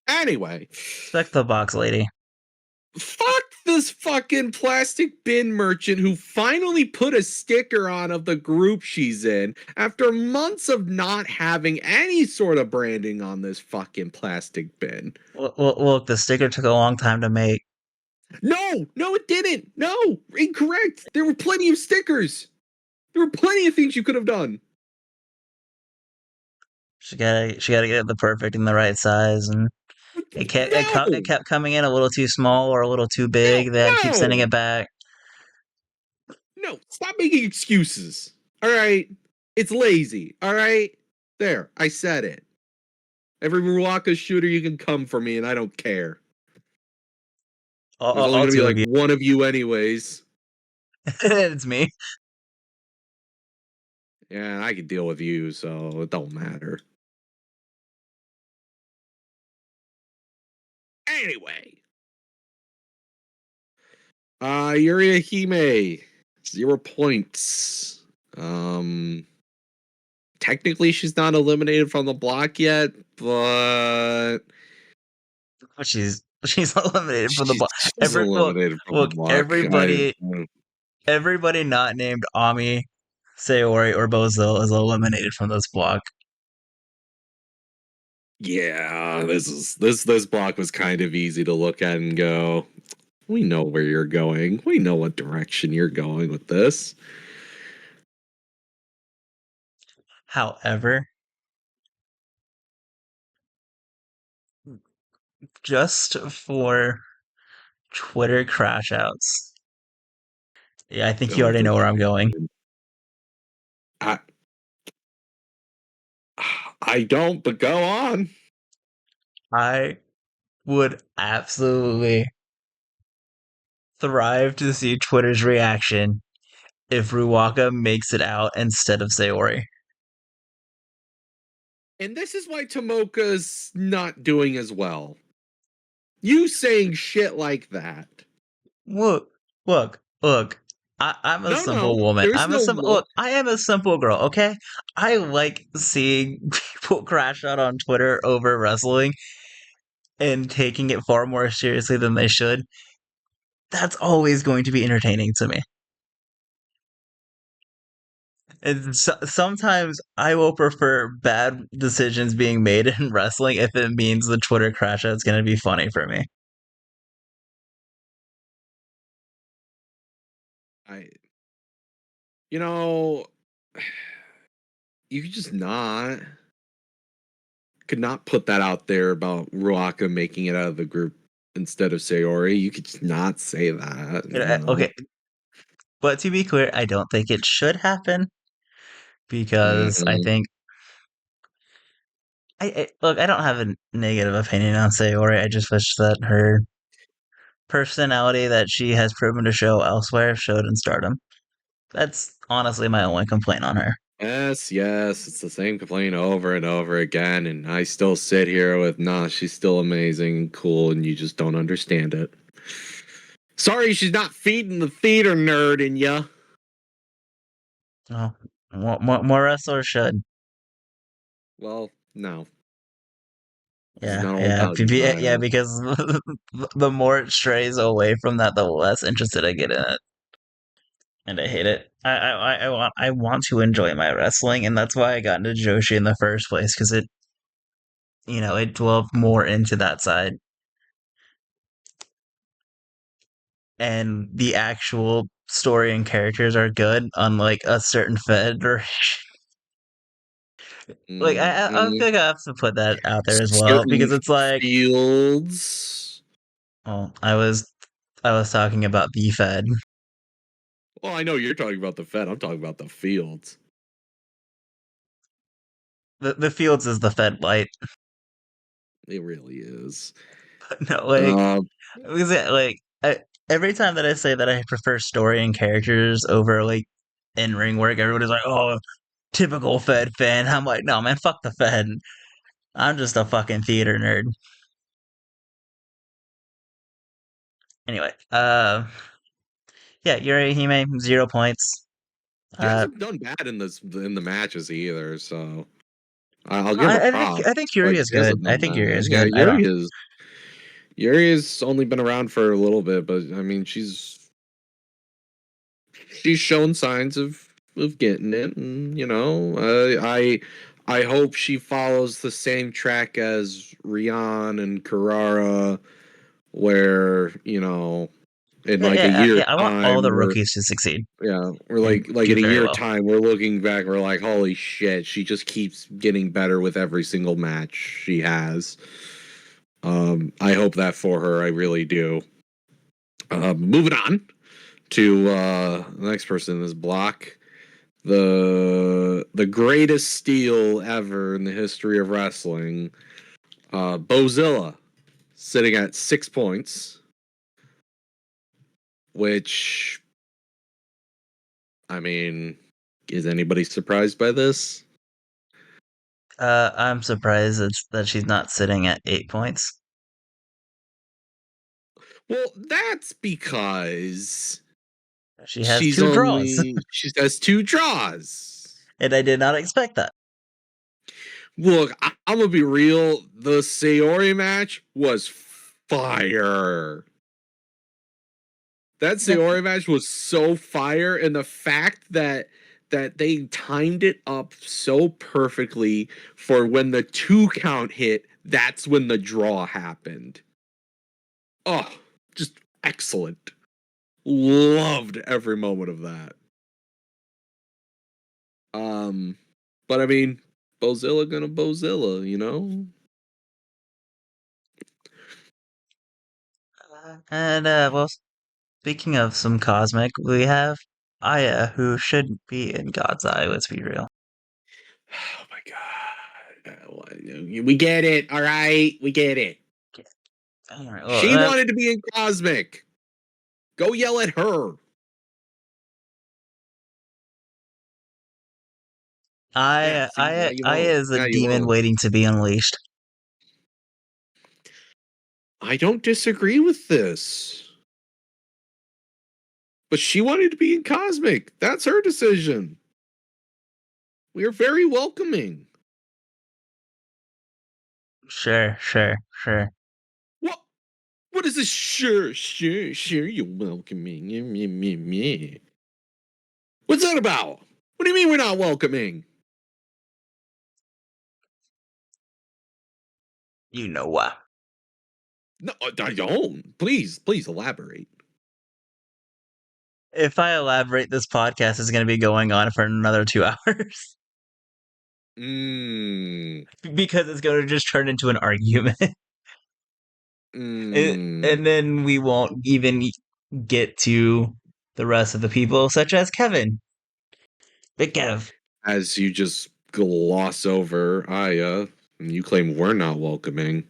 Anyway, Respect the box lady. fuck this fucking plastic bin merchant who finally put a sticker on of the group she's in after months of not having any sort of branding on this fucking plastic bin. Look, the sticker took a long time to make. No, no, it didn't. No, incorrect. There were plenty of stickers. There were plenty of things you could have done. She gotta get the perfect and the right size, and it No, kept coming in a little too small or a little too no, big. They had to keep sending no, it back. no. Stop making excuses. All right. It's lazy. All right. There, I said it. Every Ruaka shooter you can come for me, and I don't care. There's only All gonna be two like of you. one of you, anyways. It's me. Yeah, and I can deal with you, so it don't matter. Anyway, Yuria Hime, 0 points. Technically she's not eliminated from the block yet, but She's eliminated from the block. she's eliminated from the Look, block. everybody not named Ami, Sayori, or Bozo is eliminated from this block. Yeah, this block was kind of easy to look at and go, we know where you're going. We know what direction you're going with this. However, just for Twitter crash outs. Yeah, I think you Oh, already this know where I'm going. I I don't, but go on. I would absolutely thrive to see Twitter's reaction if Ruwaka makes it out instead of Sayori. And this is why Tomoka's not doing as well. You saying shit like that. Look, look. I'm a No, simple no, woman. there's no Look. look. I am a simple girl. Okay, I like seeing people crash out on Twitter over wrestling and taking it far more seriously than they should. That's always going to be entertaining to me. And sometimes I will prefer bad decisions being made in wrestling if it means the Twitter crash out's going to be funny for me. I, you know, you could just not could not put that out there about Ruaka making it out of the group instead of Sayori. You could just not say that. You know. Okay, but to be clear, I don't think it should happen because I Mm-mm. think look. I don't have a negative opinion on Sayori. I just wish that her personality that she has proven to show elsewhere showed in Stardom. That's honestly my only complaint on her. Yes, yes, it's the same complaint over and over again, and I still sit here with, nah, she's still amazing and cool, and you just don't understand it. Sorry, she's not feeding the theater nerd in ya. Oh, more wrestlers should. Well, no, this is Yeah, not all yeah, about you, yeah, Niall. because the more it strays away from that, the less interested I get in it, and I hate it. I want to enjoy my wrestling, and that's why I got into Joshi in the first place, because it dwelled more into that side, and the actual story and characters are good, unlike a certain federation. Like I Mm-hmm. feel like I have to put that out there as well, Certain because it's like, fields. oh, I was talking about the Fed. Well, I know you're talking about the Fed. I'm talking about the fields. The Fields is the Fed light. It really is. No, like Uh, because every time that I say that I prefer story and characters over like in ring work, everybody's like, "Oh, typical Fed fan." I'm like, "No, man, fuck the Fed. I'm just a fucking theater nerd." Anyway, yeah, Yuri Hime 0 points. she Uh, hasn't done bad in the matches either, so I'll give her I props, think Yuri but is she good. hasn't I done think Yuri that. is Yeah, good. I don't. Yuri has only been around for a little bit, but I mean, she's shown signs of getting it, and I hope she follows the same track as Rian and Carrara, where in like a year Yeah. I want all time the we're rookies to succeed yeah we're and like do in a very year well. time we're looking back, we're like, holy shit, she just keeps getting better with every single match she has. I hope that for her, I really do. Moving on to the next person in this block, the greatest steal ever in the history of wrestling, Bozilla, sitting at 6 points, which, I mean, is anybody surprised by this? I'm surprised that she's not sitting at 8 points. Well, that's because She has two draws, she has two draws. and I did not expect that. Look, I'm gonna be real. The Sayori match was fire. That Sayori match was so fire, and the fact that they timed it up so perfectly for when the 2 count hit, that's when the draw happened. Oh, just excellent. Loved every moment of that. Um, but I mean, Bozilla gonna Bozilla, you know? And well, speaking of some cosmic, we have Aya, who shouldn't be in God's eye. Let's be real. Oh my god. We get it, all right? We get it. All right. Well, She wanted to be in Cosmic. Go yell at her. Yeah, see, now you Aya won't. is a Now you demon won't. waiting to be unleashed. I don't disagree with this. But she wanted to be in Cosmic. That's her decision. We are very welcoming. Sure, sure, sure. What? What is this? Sure, you're welcoming. Meh. What's that about? What do you mean we're not welcoming? You know what? No, I don't. Please elaborate. If I elaborate, this podcast is going to be going on for another 2 hours Mmm. because it's going to just turn into an argument. Mmm. And then we won't even get to the rest of the people, such as Kevin. Big Kev. As you just gloss over Aya, and you claim we're not welcoming.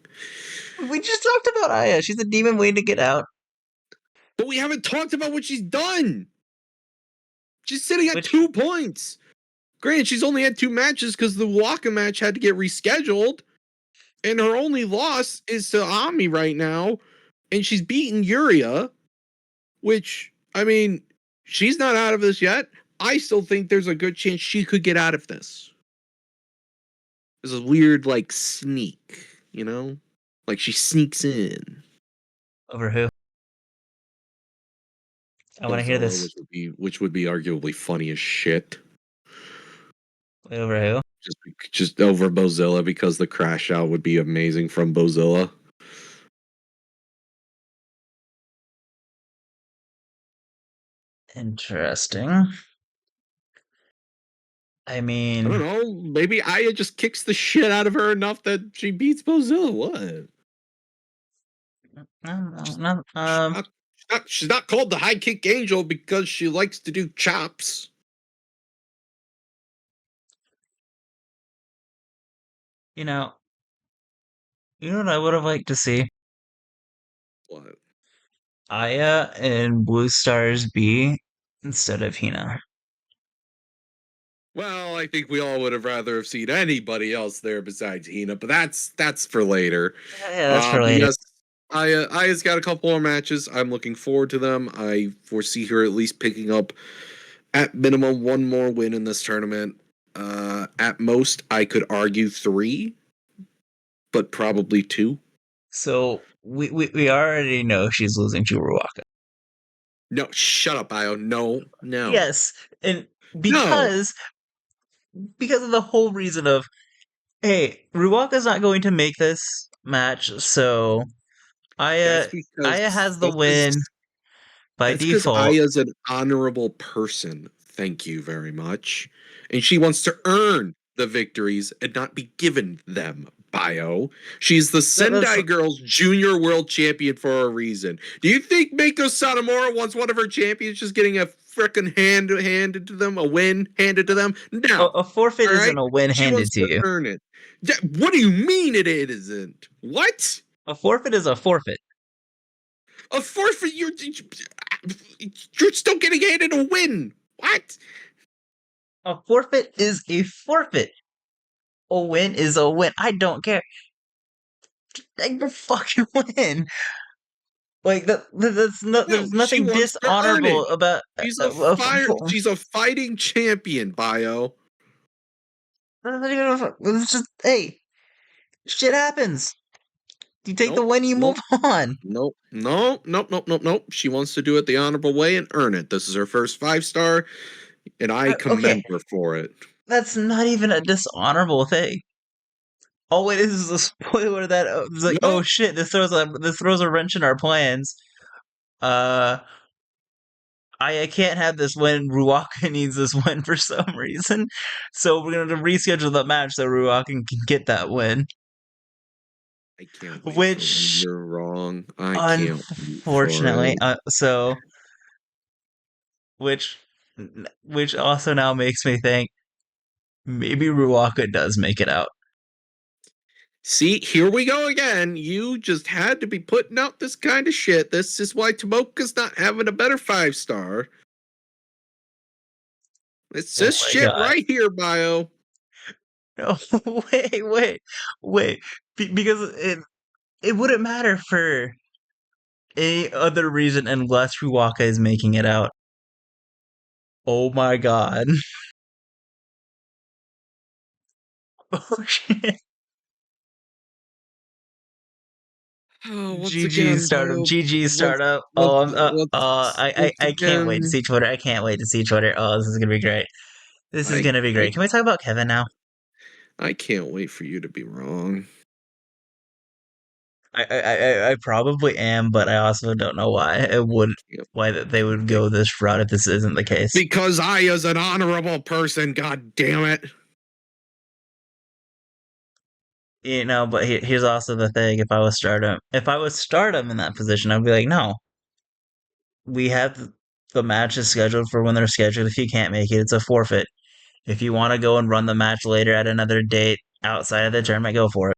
We just talked about Aya. She's a demon waiting to get out. But we haven't talked about what she's done. She's sitting at Which, 2 points. Granted, she's only had two matches because the Waka match had to get rescheduled. And her only loss is to Ami right now. And she's beaten Yuria, which, I mean, she's not out of this yet. I still think there's a good chance she could get out of this. There's a weird, like, sneak, you know? Like she sneaks in. over who? I want to hear Bozilla, this. which would be arguably funny as shit. Wait, over who? Just over Bozilla, because the crash out would be amazing from Bozilla. Interesting. I I don't mean, know. Maybe Aya just kicks the shit out of her enough that she beats Bozilla. What? no, no, She's she's not called the high kick angel because she likes to do chops. you know, you know what I would have liked to see? What? Aya and Blue Stars B instead of Hina. Well, I think we all would have rather have seen anybody else there besides Hina, but that's for later. Yeah, that's for But later. yes, Aya's got a couple more matches. I'm looking forward to them. I foresee her at least picking up, at minimum, one more win in this tournament. At most, I could argue 3, but probably 2. So we already know she's losing to Ruaka. No, shut up, Io. No, no, Yes, and no. because because of the whole reason of, hey, Ruaka's not going to make this match, so That's Aya because has the that's because win by That's because default. Aya's an honorable person. Thank you very much. And she wants to earn the victories and not be given them, Bio. She's the That's Sendai Girls Junior World Champion for a reason. Do you think Mako Satomura wants one of her champions just getting a frickin' hand handed to them, a win handed to them? No. a forfeit All right? isn't a win She handed wants to to you. earn it. What do you mean it isn't? What? A forfeit is a forfeit. A forfeit, you're still getting handed a win. What? A forfeit is a forfeit. A win is a win. I don't care. Take the fucking win. Like that's no, No, there's she nothing wants to earn it. dishonorable about She's a fire. She's a fighting champion, Bio. it's just, hey, shit happens. You take the Nope, win, you move nope, on. nope, nope, nope, nope, nope, nope. She wants to do it the honorable way and earn it. This is her first 5-star, and I Okay, commend her for it. that's not even a dishonorable thing. Oh, it is a spoiler that it's like, oh Nope. shit, this throws a wrench in our plans. Uh, I can't have this win. Ruaka needs this win for some reason, so we're gonna reschedule the match so Ruaka can get that win. I can't wait for when Which, you're wrong. I can't wait for unfortunately, it. which, which also now makes me think maybe Ruaka does make it out. See, here we go again. You just had to be putting out this kind of shit. This is why Tomoka's not having a better 5-star. It's Oh this my shit god! right here, Bio. No, wait, because it wouldn't matter for any other reason unless Ruaka is making it out. Oh my god. Oh shit. Oh, once GG again, startup. Bio. GG Once, startup. once, once, I once I can't wait to again. see Twitter. I can't wait to see Twitter. Oh, this is gonna be great. This is I, gonna be I, great. Can we talk about Kevin now? I can't wait for you to be wrong. I probably am, but I also don't know why it would Can't why that they would wait. go this route if this isn't the case. Because I, as an honorable person, god damn it. But here's also the thing: if I was Stardom in that position, I'd be like, no, we have the matches scheduled for when they're scheduled. If you can't make it, it's a forfeit. If you want to go and run the match later at another date outside of the tournament, go for it.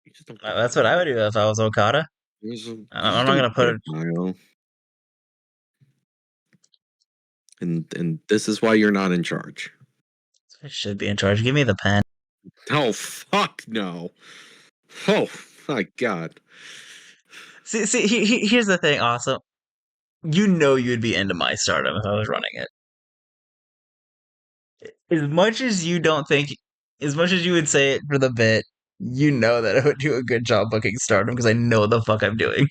You just don't get That's what I would it. do if I was Okada. You just I'm not don't gonna get put it, it. Bio. And this is why you're not in charge. I should be in charge. Give me the pen. Oh fuck no. Oh my god. Here's the thing. Also, you know you'd be into my Stardom if I was running it. As much as you don't think, as much as you would say it for the bit, you know that I would do a good job booking Stardom because I know what the fuck I'm doing.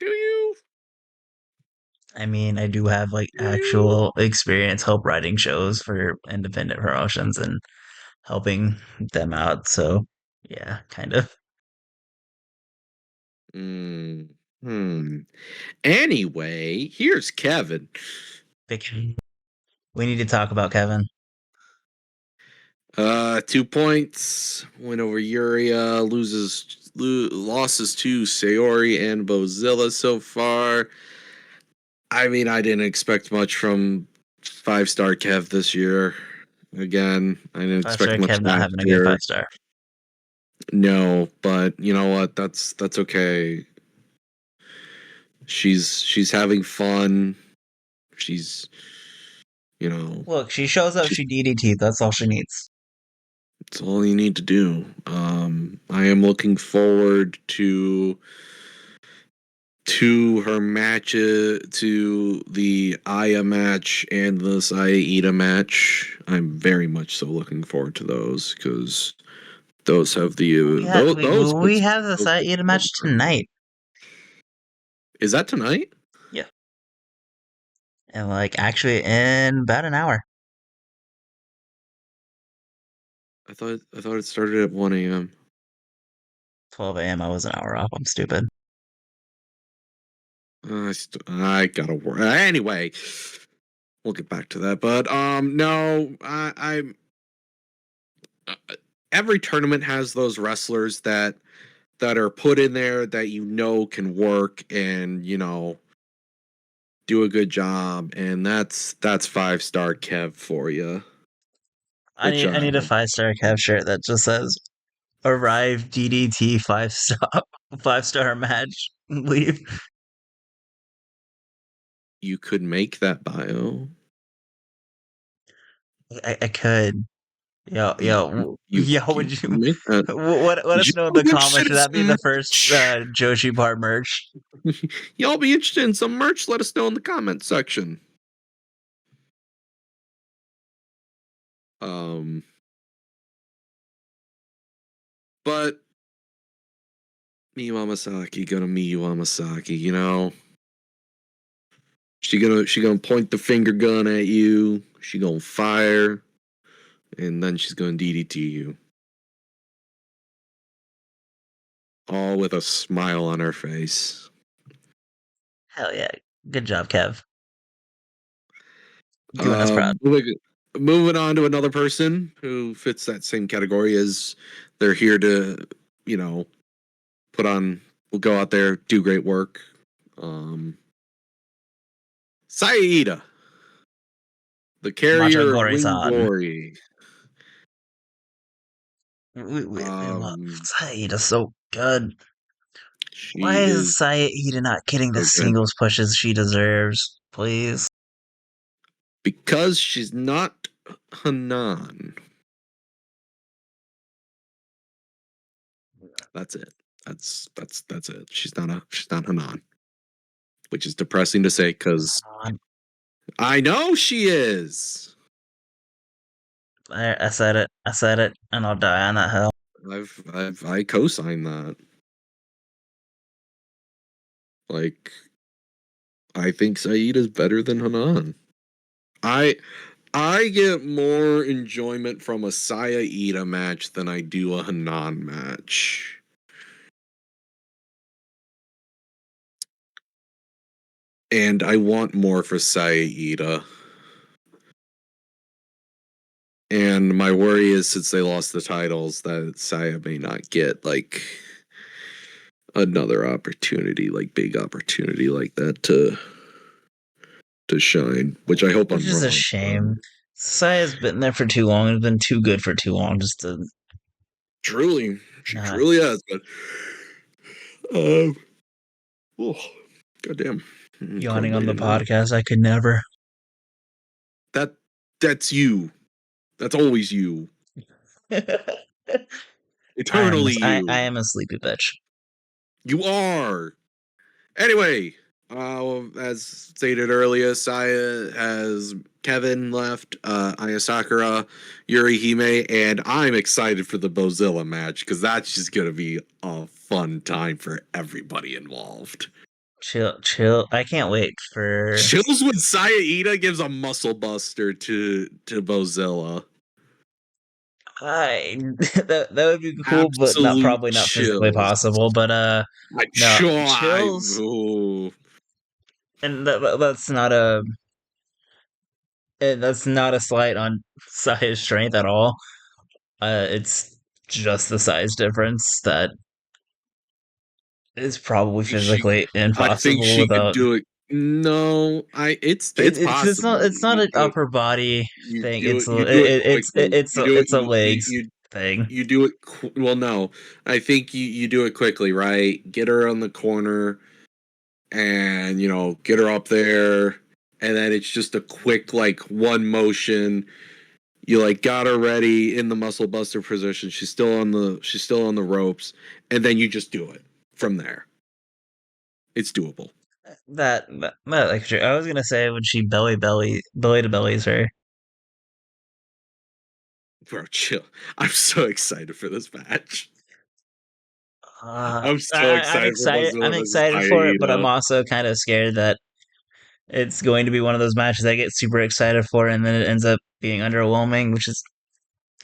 Do you? I mean, I do have like Do you? actual experience help writing shows for independent promotions and helping them out. So, yeah, kind of. Mm, hmm. Anyway, here's Kevin. We need to talk about Kevin. 2 points. Win over Uria. Losses to Sayori and Bozilla so far. I mean, I didn't expect much from 5-star Kev this year. Again, I didn't Five expect star much Kev not last having a good year. 5 star. No, but you know what? That's okay. She's having fun. She's you know Look, she shows up, she's she DDT. That's all she needs. It's all you need to do. I am looking forward to her matches, to the Aya match and the Saya match. I'm very much so looking forward to those because those have the We have the those Saya get Ida the match over. tonight. Is that tonight? Yeah, and actually in about an hour. I thought it started at 1 a.m. 12 a.m. I was an hour off. I'm stupid. I gotta work anyway. We'll get back to that, but no, I'm every tournament has those wrestlers that are put in there that can work and do a good job, and that's 5-star Kev for you, which I need a 5-star Kev shirt that just says "Arrive DDT 5-star 5-star match. Leave." you could make that bio. I could. You Would could you make that. let us know in Y'all the be comments? interested Should in that be some the first merch? Joshi Bar merch? Y'all be interested in some merch? Let us know in the comment section. Um, but Miyu Amasaki gonna Miyu Amasaki, she gonna point the finger gun at you. She gonna fire, and then she's gonna DDT you, all with a smile on her face. Hell yeah! Good job, Kev. Doing us proud. Moving on to another person who fits that same category as they're here to, you know, put on. Will go out there, do great work. Saida, the Macho carrier of Wing Gori-san. Glory. We love Um, Saida so good. Why she is is Saida not getting the so good singles pushes she deserves? Please. because she's not Hanan. That's it. That's it. She's not Hanan, which is depressing to say because Come on. I know she is. I said it. I said it, and I'll die on that hill. I co-sign that. Like, I think Saeed is better than Hanan. I I get more enjoyment from a Saya Ida match than I do a Hanan match. And I want more for Saya Ida. And my worry is since they lost the titles that Saya may not get another opportunity, like big opportunity like that to shine, which I hope Which I'm is a wrong. shame. Saya's been there for too long and been too good for too long just to Truly, she not truly has, but um, oh, goddamn, yawning on crumbly the tonight. podcast. I could never. That that's you. That's always you. Eternally I you. am a sleepy bitch. You are. Anyway, as stated earlier, Saya has Kevin left, Aya Sakura, Yuri Hime, and I'm excited for the Bozilla match because that's just gonna be a fun time for everybody involved. Chill. I can't wait for. Chills when Saya Ida gives a muscle buster to Bozilla. I that would be cool, but not Absolute probably not physically chills. possible. But I no sure I chills, ooh. and that's not a slight on Saya's strength at all. It's just the size difference that is probably She physically I think impossible she could without. do it. No, it's possible. It's not an upper body thing. You do it quickly. It's a legs thing. You do it well. No, I think you do it quickly, right? Get her on the corner, and get her up there, and then it's just a quick one motion. You got her ready in the muscle buster position. She's still on the ropes, and then you just do it from there. It's doable. That like sure. I was gonna say when she belly to bellies her. Bro, chill. I'm so excited for this match. Uh, I'm so I'm excited for excited. I'm Mozilla versus excited for it, but I'm Aida. also kind of scared that it's going to be one of those matches I get super excited for, and then it ends up being underwhelming,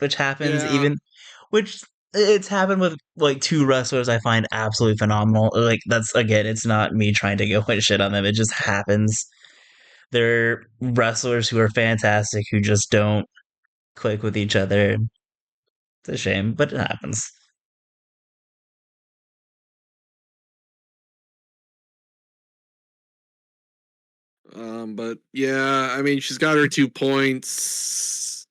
which happens Yeah. even, which it's happened with like two wrestlers I find absolutely phenomenal. Like that's again, it's not me trying to go and shit on them. It just happens. They're wrestlers who are fantastic who just don't click with each other. It's a shame, but it happens. But yeah, I mean, she's got her 2 points.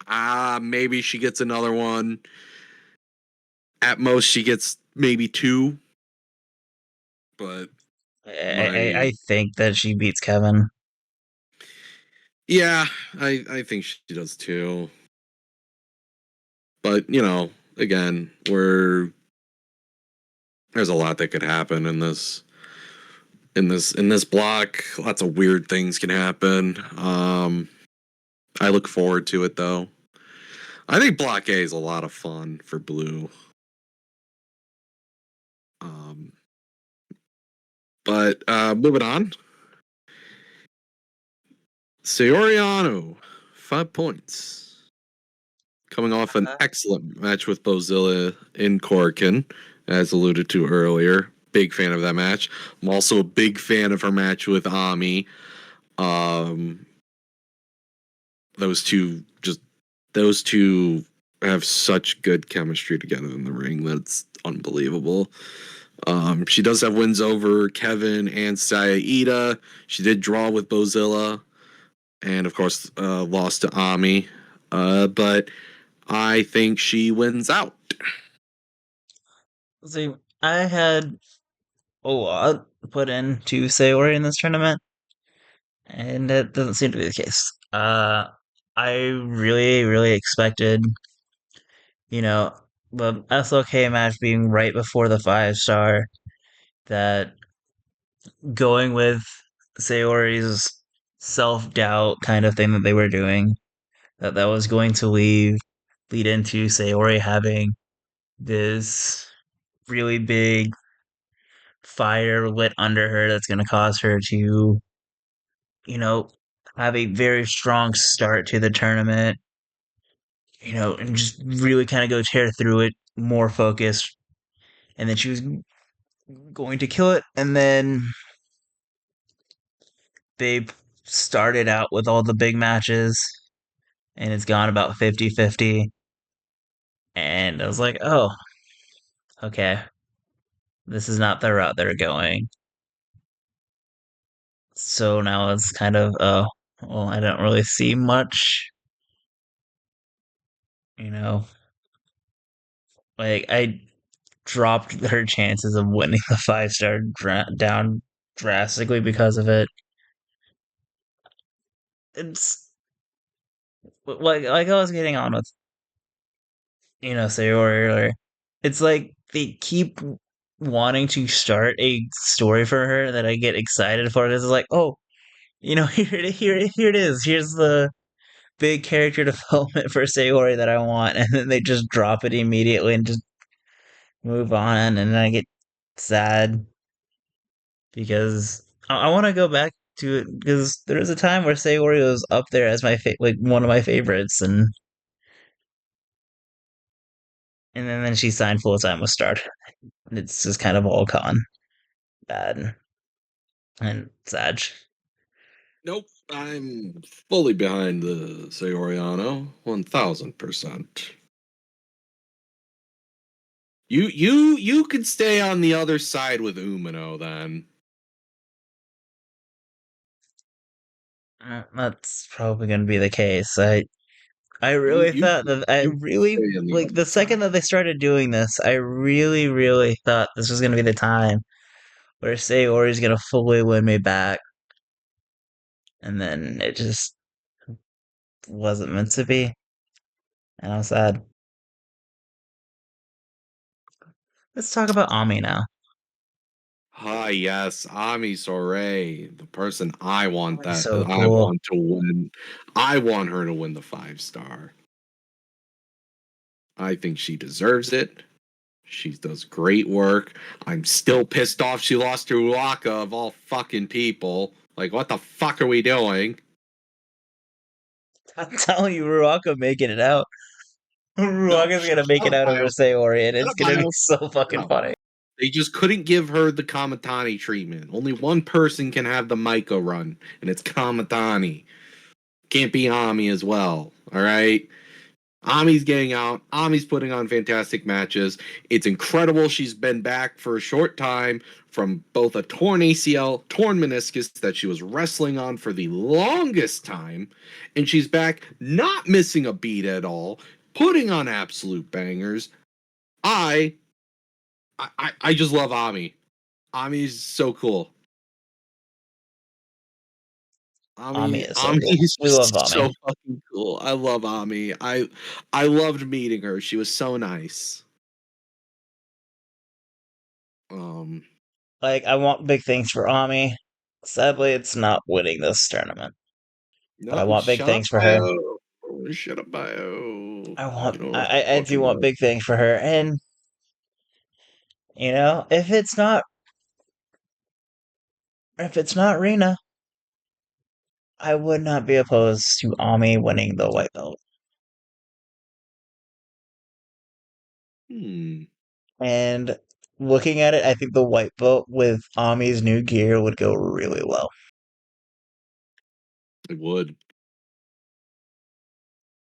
Maybe she gets another one. At most, she gets maybe two. But I my think that she beats Kevin. yeah, I think she does too. But again, there's a lot that could happen in this block. Lots of weird things can happen. I look forward to it though. I think Block A is a lot of fun for Blue. Um, but moving on, Sayoriano, 5 points, coming off an Uh, excellent match with Bozilla in Corkin, as alluded to earlier. Big fan of that match. I'm also a big fan of her match with Ami. Um, those two just those two have such good chemistry together in the ring that's unbelievable. She does have wins over Kevin and Saida. She did draw with Bozilla, and of course, lost to Ami. But I think she wins out. see, I had a lot put into Sayori in this tournament, and that doesn't seem to be the case. I really expected, you know, the SLK match being right before the 5 star, that going with Sayori's self doubt kind of thing that they were doing, that was going to lead into Sayori having this really big fire lit under her that's going to cause her to, you know, have a very strong start to the tournament, and just really kind of go tear through it, more focused. And then she was going to kill it. And then they started out with all the big matches, and it's gone about 50-50. And I was like, oh, okay, this is not the route they're going. So now it's kind of, oh, well, I don't really see much, you know, like I dropped her chances of winning the 5 star down drastically because of it. It's like I was getting on with, Sayori earlier. It's like they keep wanting to start a story for her that I get excited for. It's like, oh, here it is. Here's the big character development for Sayori that I want, and then they just drop it immediately and just move on, and then I get sad because I want to go back to it because there was a time where Sayori was up there as like one of my favorites, and then she signed full time with Star. And it's just kind of all gone bad and sad. Nope, I'm fully behind the Sayoriano, 1,000%. You could stay on the other side with Umino then. That's probably going to be the case. I You really you thought that I you could really stay on the like other the second side. that they started doing this, I really thought this was going to be the time where Sayori's going to fully win me back, and then it just wasn't meant to be, and I'm sad. Let's talk about Ami now. Ah, yes, Ami Soray, the person Oh, he's so I cool. want to win. I want her to win the 5 star. I think she deserves it. She does great work. I'm still pissed off she lost to Ruaka of all fucking people. Like, what the fuck are we doing? I'm telling you, Ruaka making it out. No, Ruaka's gonna make shut it up, out over Bio. Sayori, and Shut it's up, gonna be Bio. so Shut fucking up. funny. They just couldn't give her the Kamatani treatment. Only one person can have the Maiko run, and it's Kamatani. Can't be Ami as well. All right. Ami's getting out. Ami's putting on fantastic matches. It's incredible she's been back for a short time from both a torn ACL, torn meniscus that she was wrestling on for the longest time, and she's back not missing a beat at all, putting on absolute bangers. I I just love Ami. Ami's so cool. Ami is so Ami cool. is We love just Ami. so fucking cool. I love Ami. I loved meeting her. She was so nice. Um Like, I want big things for Ami. Sadly, it's not winning this tournament, but I no, want big shut up, things for her. bio. Shut up, bio. I You want, know what I I'm do talking want about. big things for her, and if it's not Rena, I would not be opposed to Ami winning the white belt. Hmm. And looking at it, I think the white belt with Ami's new gear would go really well. I would.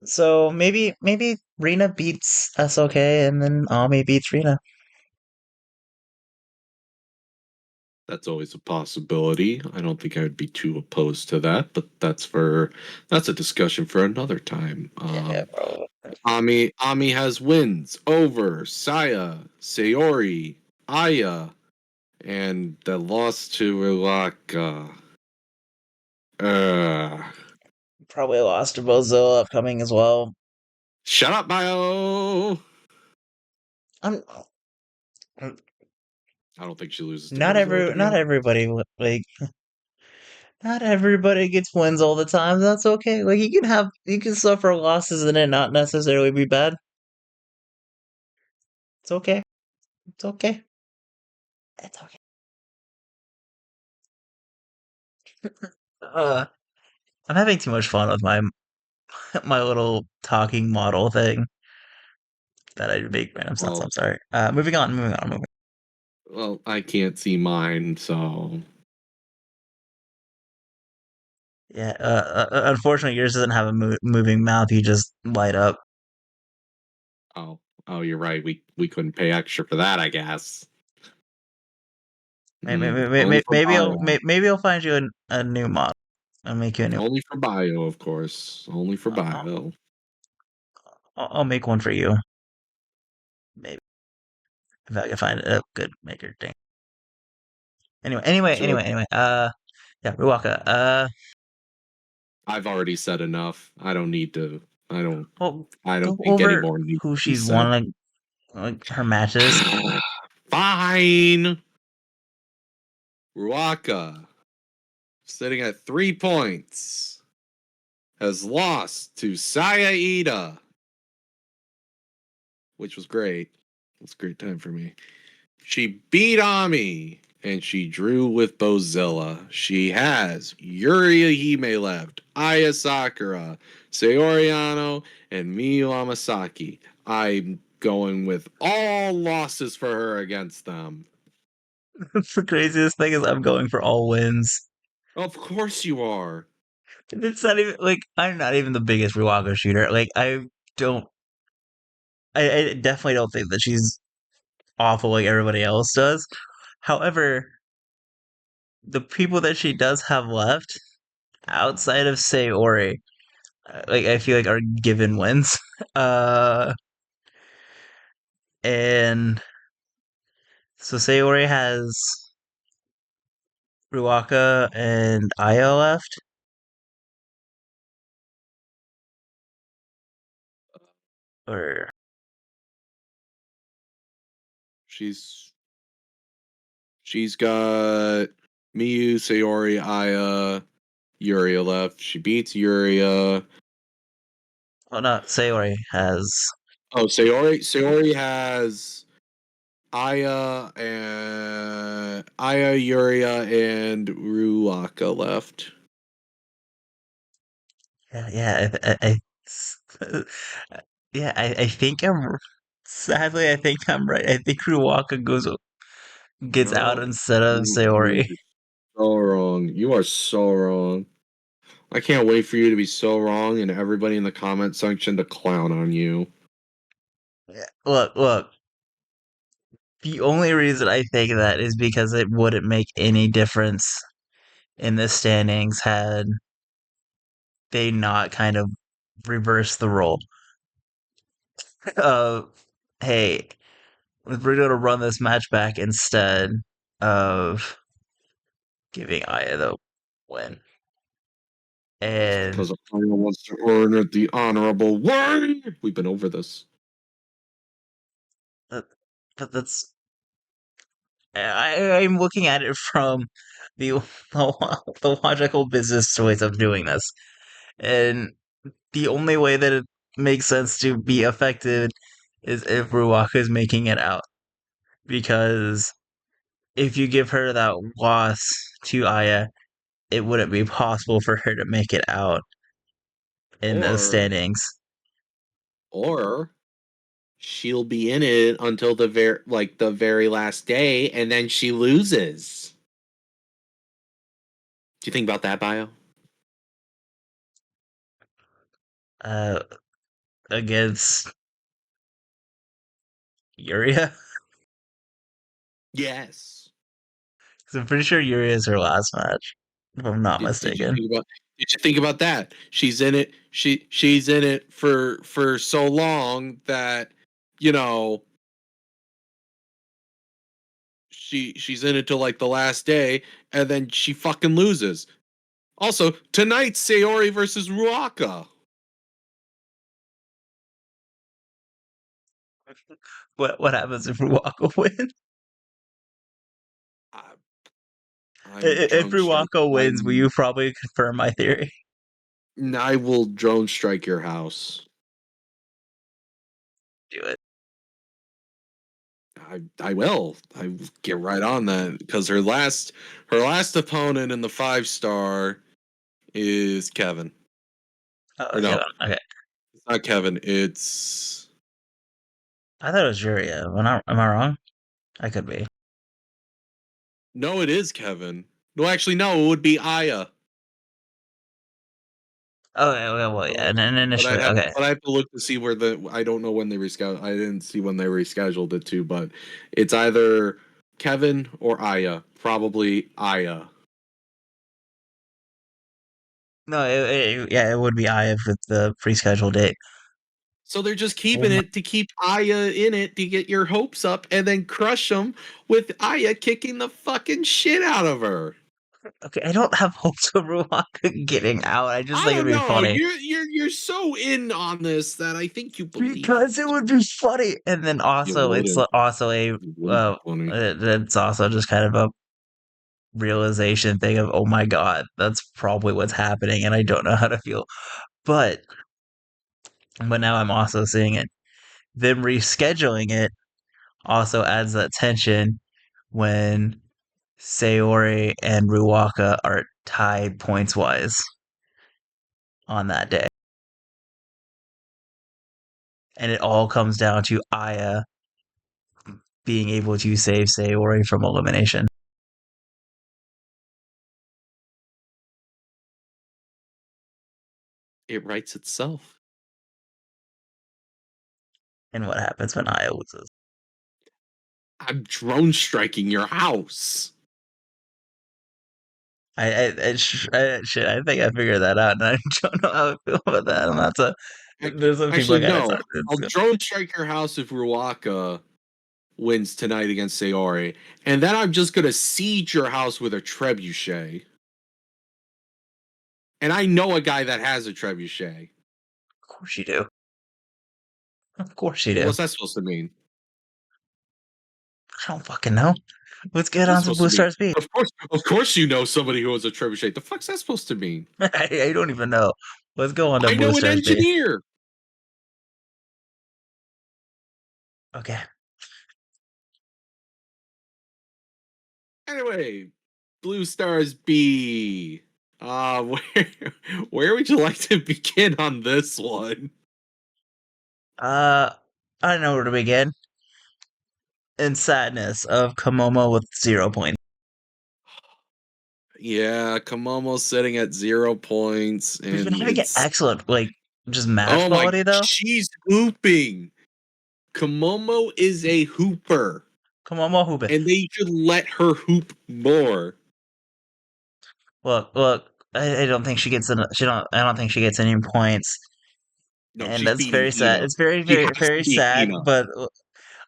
So maybe Rena beats SOK and then Ami beats Rena. That's always a possibility. I don't think I would be too opposed to that, but that's a discussion for another time. Yeah, bro. Ami has wins over Saya, Sayori, Aya, and the loss to Ruaka. Uh, Probably lost to Bozilla upcoming as well. Shut up, Bio. I'm I don't think she loses to not Bozilla, to every be not honest. everybody like not everybody gets wins all the time. That's okay. Like, you can suffer losses and it not necessarily be bad. It's okay. It's okay. It's okay. Uh, I'm having too much fun with my my little talking model thing that I make random sense. Well, I'm sorry. Moving on. Moving on. Moving. I can't see mine, so Yeah. Unfortunately, yours doesn't have a moving mouth. You just light up. oh, you're right. We couldn't pay extra for that, I guess. Only for bio. Maybe I'll find you a new model. I'll make you a new. Only for bio, of course. Only for I'll, bio. I'll make one for you. Maybe if I can find a good maker thing. So Anyway. Yeah, Ruaka. I've already said enough. I don't need to. I don't. Well, I don't go think any over more needs who to be she's said. won her matches. Fine. Ruaka, sitting at 3 points, has lost to Saya Ida, which was great. It was a great time for me. She beat Ami and she drew with Bozilla. She has Yuri Hime left, Aya Sakura, Sayoriano, and Miyu Amasaki. I'm going with all losses for her against them. That's the craziest thing is I'm going for all wins. Of course you are. It's not even like I'm not even the biggest Ruaka shooter. Like, don't I definitely don't think that she's awful like everybody else does. However, the people that she does have left outside of Sayori, like, I feel like are given wins. Uh and so Sayori has Ruaka and Io left. Or She's She's got Miyu, Sayori, Aya, Yuria left. She beats Yuria. Well, no, Sayori has. Oh, Sayori has Aya, Yuria, and Ruaka left. Yeah, yeah. I think sadly, I think I'm right. I think Ruwaka gets out No, instead of you're Sayori. so wrong. You are so wrong. I can't wait for you to be so wrong and everybody in the comment section to clown on you. Yeah, look. The only reason I think that is because it wouldn't make any difference in the standings had they not kind of reversed the role of, hey, we're going to run this match back instead of giving Aya the win. And Because Aya wants to earn it the honorable way. We've been over this. that, that's I'm looking at it from the the logical business choice of doing this, and the only way that it makes sense to be affected is if Ruaka is making it out. Because if you give her that loss to Aya, it wouldn't be possible for her to make it out in the Or standings. or she'll be in it until the very last day and then she loses. Do you think about that, Bio? Uh, against Yuria. Yes. Because I'm pretty sure Yuria is her last match, if I'm not Did you mistaken. think about that? She's in it. She's in it for so long that you know she's in it till like the last day, and then she fucking loses. Also, tonight Sayori versus Ruaka. What happens if Ruaka wins? I, I'm If drone strike. Ruaka wins, will you probably confirm my theory? I will drone strike your house. Do it. I will. I will get right on that because her last opponent in the 5 star is Kevin. Oh, Or okay, no, okay. it's not Kevin. It's I thought it was Yuria. Am I wrong? I could be. no, it is Kevin. No, actually, no, it would be Aya. Okay, okay, well, But yeah, and then initially, okay. I have to look to see where the I don't know when they rescheduled. I didn't see when they rescheduled it to, but it's either Kevin or Aya. Probably Aya. No, yeah, it would be I with the pre-scheduled date. So they're just Oh keeping my, it to keep Aya in it to get your hopes up and then crush them with Aya kicking the fucking shit out of her. okay, I don't have hopes of Ruaka getting out. I just I think it'd don't be know. funny. You're so in on this that I think you believe Because it it. would be funny. And then You also, it's wouldn't. also a, It wouldn't be funny. it's also just kind of a realization thing of, oh my God, that's probably what's happening. And I don't know how to feel. But, but now I'm also seeing it. Them rescheduling it also adds that tension when Sayori and Ruwaka are tied points wise on that day. And it all comes down to Aya being able to save Sayori from elimination. It writes itself. And what happens when Aya loses? I'm drone striking your house. Shit, I think I figured that out, and I don't know how I feel about that. And that's a there's some people Actually, I gotta no. talk to. I'll drone strike your house if Ruaka wins tonight against Sayori, and then I'm just gonna siege your house with a trebuchet. And I know a guy that has a trebuchet. Of course you do. Of course you Well, do. what's that supposed to mean? I don't fucking know. Let's get What's on that to supposed to Blue mean? Stars B. Of course, you know somebody who owns a trebuchet. The fuck's that supposed to mean? I don't even know. Let's go on to I Blue know an Stars B. engineer. Okay. Anyway, Blue Stars B. Where where would you like to begin on this one? Uh, I don't know where to begin. In sadness of Komomo with 0 points. Yeah, Kamomo's sitting at 0 points, We've been and having an it's excellent, like, just match oh my, quality though. she's hooping. Komomo is a hooper, Komomo hooping. and they should let her hoop more. Look. I don't think she gets. She don't. I don't think she gets any points, No, and she's that's beating very sad. Hina. It's very, She very, has to very beat sad. Hina. But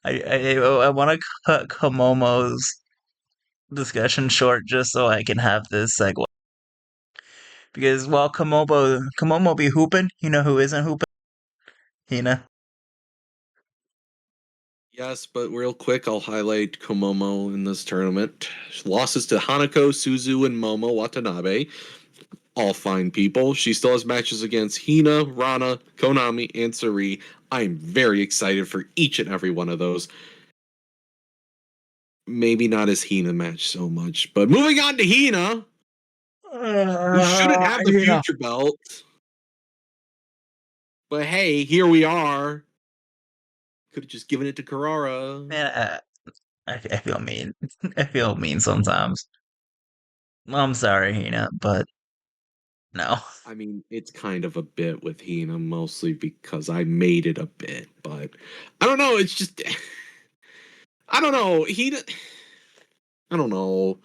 I want to cut Komomo's discussion short just so I can have this segue. Because while Komomo be hooping, you know who isn't hooping? Hina. Yes, but real quick, I'll highlight Komomo in this tournament. Losses to Hanako, Suzu, and Momo Watanabe. All fine people. She still has matches against Hina, Rana, Konami, and Sari. I am very excited for each and every one of those. Maybe not as Hina match so much, but moving on to Hina, who shouldn't have the Hina. future belt. But hey, here we are. Could have just given it to Carrara. Man, I feel mean. I feel mean sometimes. I'm sorry, Hina, but no. I mean, it's kind of a bit with Hina, mostly because I made it a bit, but I don't know. It's just, I don't know. Hina, I don't know.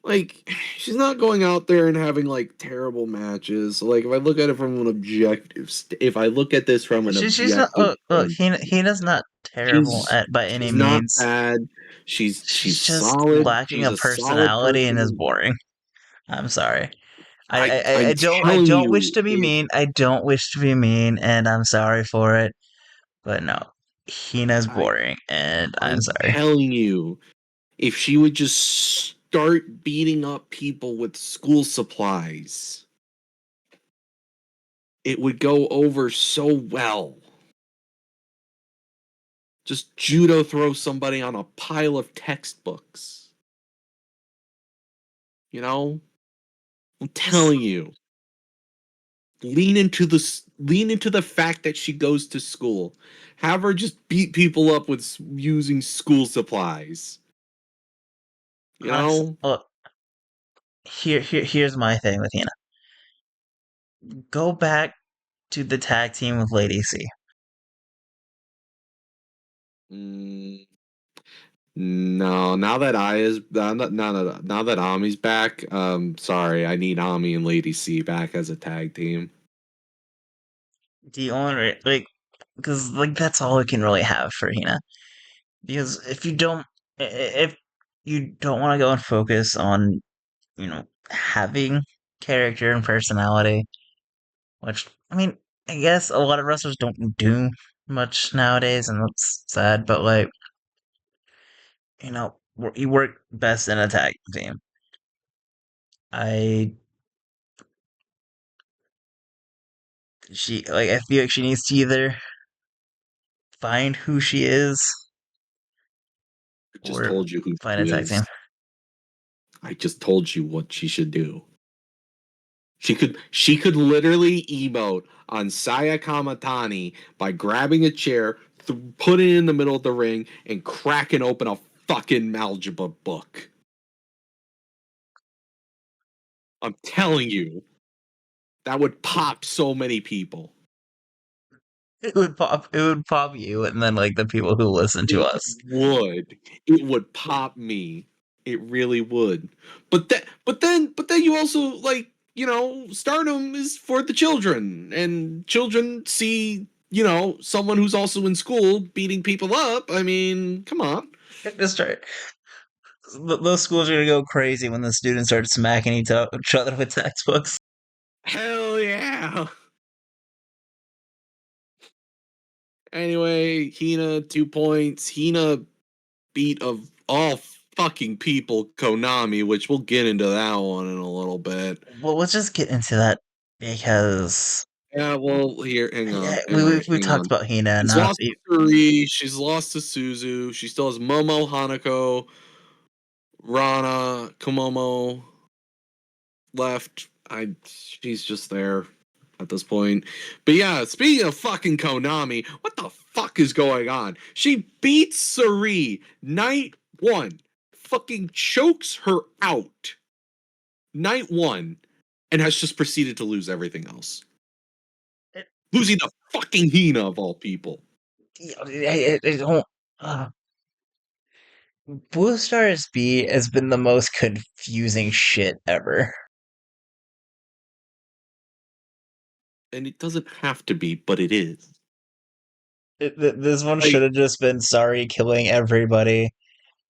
Like, she's not going out there and having like terrible matches. Like, if I look at it from an objective, if I look at this from an She's not. objective Look. standpoint, Hina's not terrible she's at by any she's not means. bad. She's She's just solid. lacking She's a a solid personality and is person. boring. I'm sorry. I I'm don't telling wish you, to be if mean. I don't wish to be mean, and I'm sorry for it. But no, Hina's I boring, and I'm I'm sorry. telling you, if she would just start beating up people with school supplies, it would go over so well. Just judo throw somebody on a pile of textbooks. You know? I'm Just telling you. Lean into the fact that she goes to school. Have her just beat people up with using school supplies. You honest. know? Look, here's my thing with Hina. Go back to the tag team with Lady C. Mm, no, now that I is now that Ami's back, sorry, I need Ami and Lady C back as a tag team. The only like, because like that's all we can really have for Hina. Because if you don't want to go and focus on having character and personality, which I mean, I guess a lot of wrestlers don't do much nowadays, and that's sad. But like, you work best in a tag team. I I feel like she needs to either find who she is I just or told you who find a she tag is. team. I just told you what she should do. She could literally emote on Saya Kamatani by grabbing a chair, putting it in the middle of the ring, and cracking open a fucking algebra book. I'm telling you, that would pop so many people. It would pop you, and then like the people who listen to It us. would. It would pop me. It really would. But then you also like, stardom is for the children, and children see, someone who's also in school beating people up. I mean, come on. Just right. Those schools are gonna go crazy when the students start smacking each other with textbooks. Hell yeah. Anyway, Hina 2 points. Hina beat of all fucking people, Konami, which we'll get into that one in a little bit. Well, let's just get into that because Yeah, well, here, yeah, we hang talked on. about Hina She's enough. lost to Turi. She's lost to Suzu. She still has Momo, Hanako, Rana, Komomo left. She's just there at this point. But yeah, speaking of fucking Konami, what the fuck is going on? She beats Sari night one, fucking chokes her out night one, and has just proceeded to lose everything else. It, Losing to fucking Hina of all people. it don't. Uh, Blue Stars B has been the most confusing shit ever. And it doesn't have to be, but it is. This one Like, should have just been sorry killing everybody,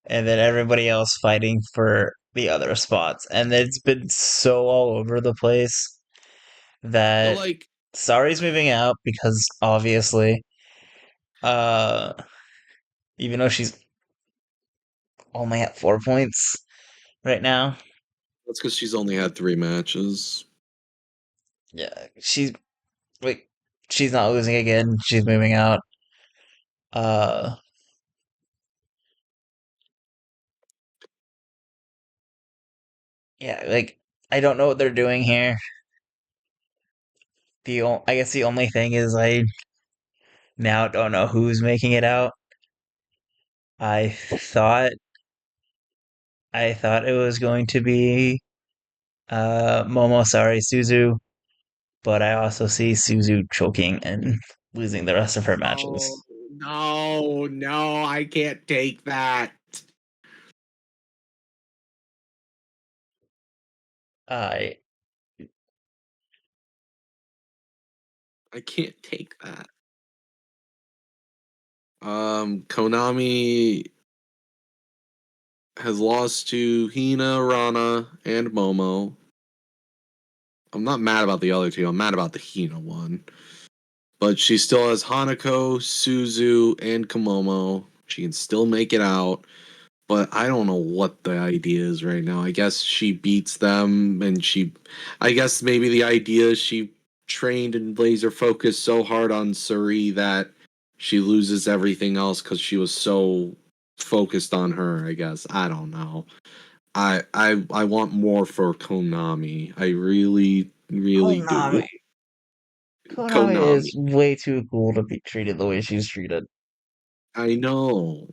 and then everybody else fighting for the other spots. And it's been so all over the place but that like, Sari's moving out because obviously, uh, even though she's only at 4 points right now, that's because she's only had 3 matches. yeah, like she's not losing again. She's moving out. Uh, yeah, like I don't know what they're doing here. I guess the only thing is I now don't know who's making it out. I thought I thought it was going to be Momosari Suzu, but I also see Suzu choking and losing the rest of her Oh, matches. no, no, I can't take that. I I can't take that. Konami has lost to Hina, Rana, and Momo. I'm not mad about the other two. I'm mad about the Hina one. But she still has Hanako, Suzu, and Komomo. She can still make it out. But I don't know what the idea is right now. I guess she beats them, and I guess maybe the idea is she trained and laser focused so hard on Suri that she loses everything else because she was so focused on her. I guess I don't know. I want more for Konami. I really really do. Konami Konami Konami. is way too cool to be treated the way she's treated. I know.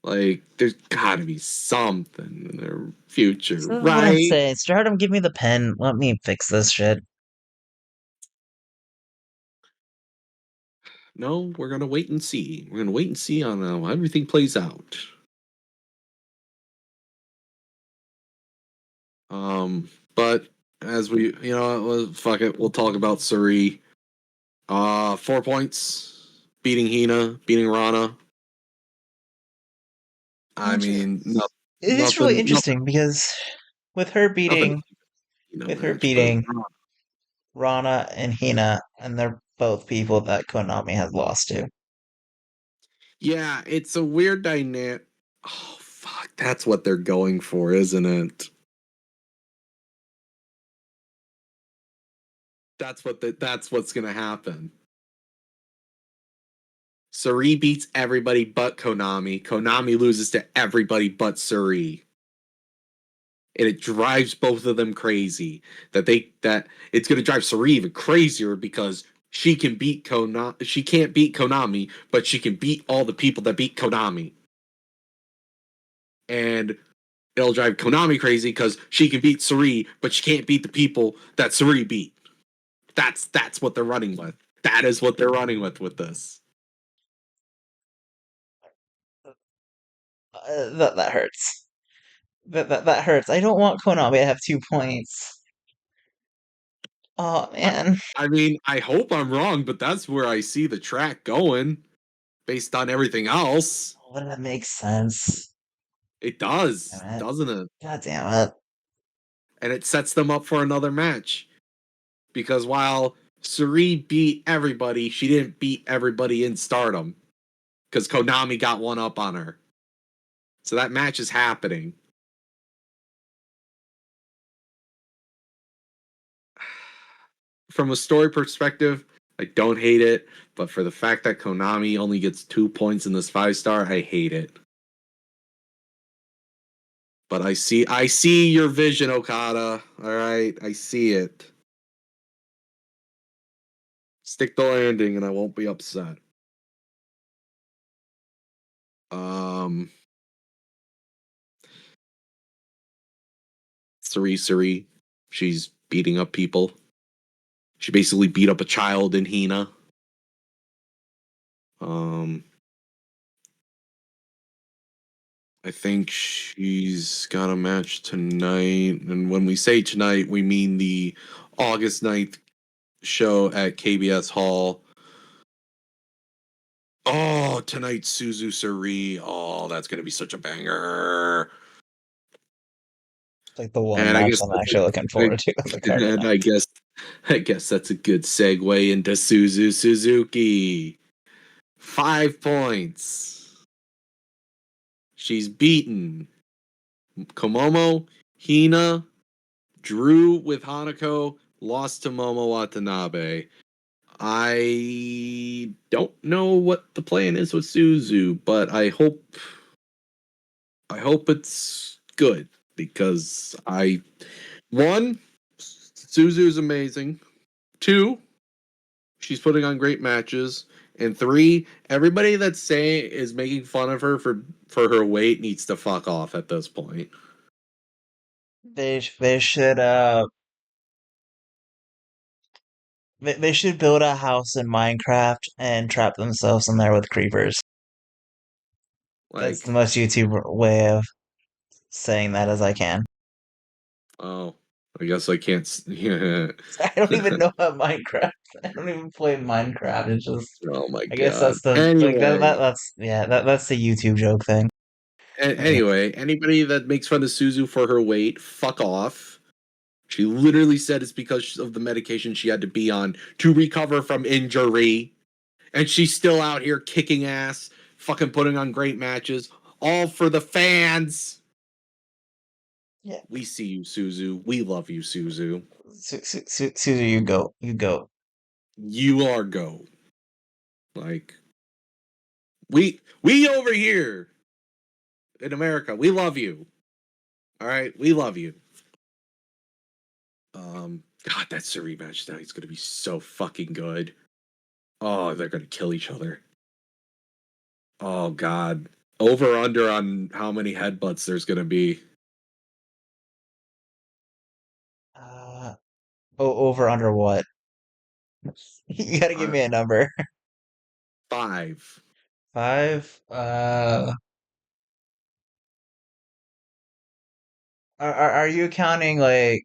Like, there's gotta be something in their future, This is what I'm right? saying. Stardom, give me the pen. Let me fix this shit. No, we're gonna wait and see. We're gonna wait and see on how everything plays out. But as we, fuck it, we'll talk about Suri. 4 points, beating Hina, beating Rana. I Inter- mean, no, It is really nothing, interesting because with her nothing. beating Hina with her match, but beating Rana and Hina, and they're both people that Konami has lost to. yeah, it's a weird dynamic. Oh fuck, that's what they're going for, isn't it? That's what's gonna happen. Suri beats everybody but Konami. Konami loses to everybody but Suri. And it drives both of them crazy. That it's gonna drive Suri even crazier because she can't beat Konami, but she can beat all the people that beat Konami. And it'll drive Konami crazy because she can beat Suri, but she can't beat the people that Suri beat. That's what they're running with. That is what they're running with this. That hurts. That hurts. I don't want Konami to have 2 points. Oh man, I mean, I hope I'm wrong, but that's where I see the track going based on everything else. well, that makes sense. It does, Damn it! doesn't it? God damn it! And it sets them up for another match because while Suri beat everybody, she didn't beat everybody in Stardom because Konami got one up on her. So that match is happening. From a story perspective, I don't hate it, but for the fact that Konami only gets 2 points in this 5 star, I hate it. But I see your vision, Okada. All right, I see it. Stick the landing, and I won't be upset. Um, Suri, she's beating up people. She basically beat up a child in Hina. Um, I think she's got a match tonight, and when we say tonight, we mean the August 9th show at KBS Hall. Oh, tonight Suzu Suri. Oh, that's gonna be such a banger. It's like the one And I match guess I'm that's actually looking a, forward to on the card right and now. I guess that's a good segue into Suzu Suzuki. 5 points. She's beaten Komomo, Hina, drew with Hanako, lost to Momo Watanabe. I don't know what the plan is with Suzu, but I hope it's good because one, Suzu is amazing. Two, she's putting on great matches. And three, everybody that's saying is making fun of her for her weight needs to fuck off at this point. They should they should build a house in Minecraft and trap themselves in there with creepers. That's the Like, most YouTube way of saying that as I can. oh, I guess I can't. Yeah. I don't even know about Minecraft. I don't even play Minecraft. It's just, Oh my I guess god. that's the like Anyway, that's yeah that's the YouTube joke thing. Yeah. anyway, anybody that makes fun of Suzu for her weight, fuck off. She literally said it's because of the medication she had to be on to recover from injury. And she's still out here kicking ass, fucking putting on great matches, all for the fans. Yeah. We see you, Suzu. We love you, Suzu. Suzu, you go, you go. You are go. Like we over here in America, we love you. All right, we love you. God, that Suri match tonight is gonna be so fucking good. Oh, they're gonna kill each other. Oh God, over under on how many headbutts there's gonna be. Uh, over under what? You gotta give Uh, me a number. 5. Five. Are you counting like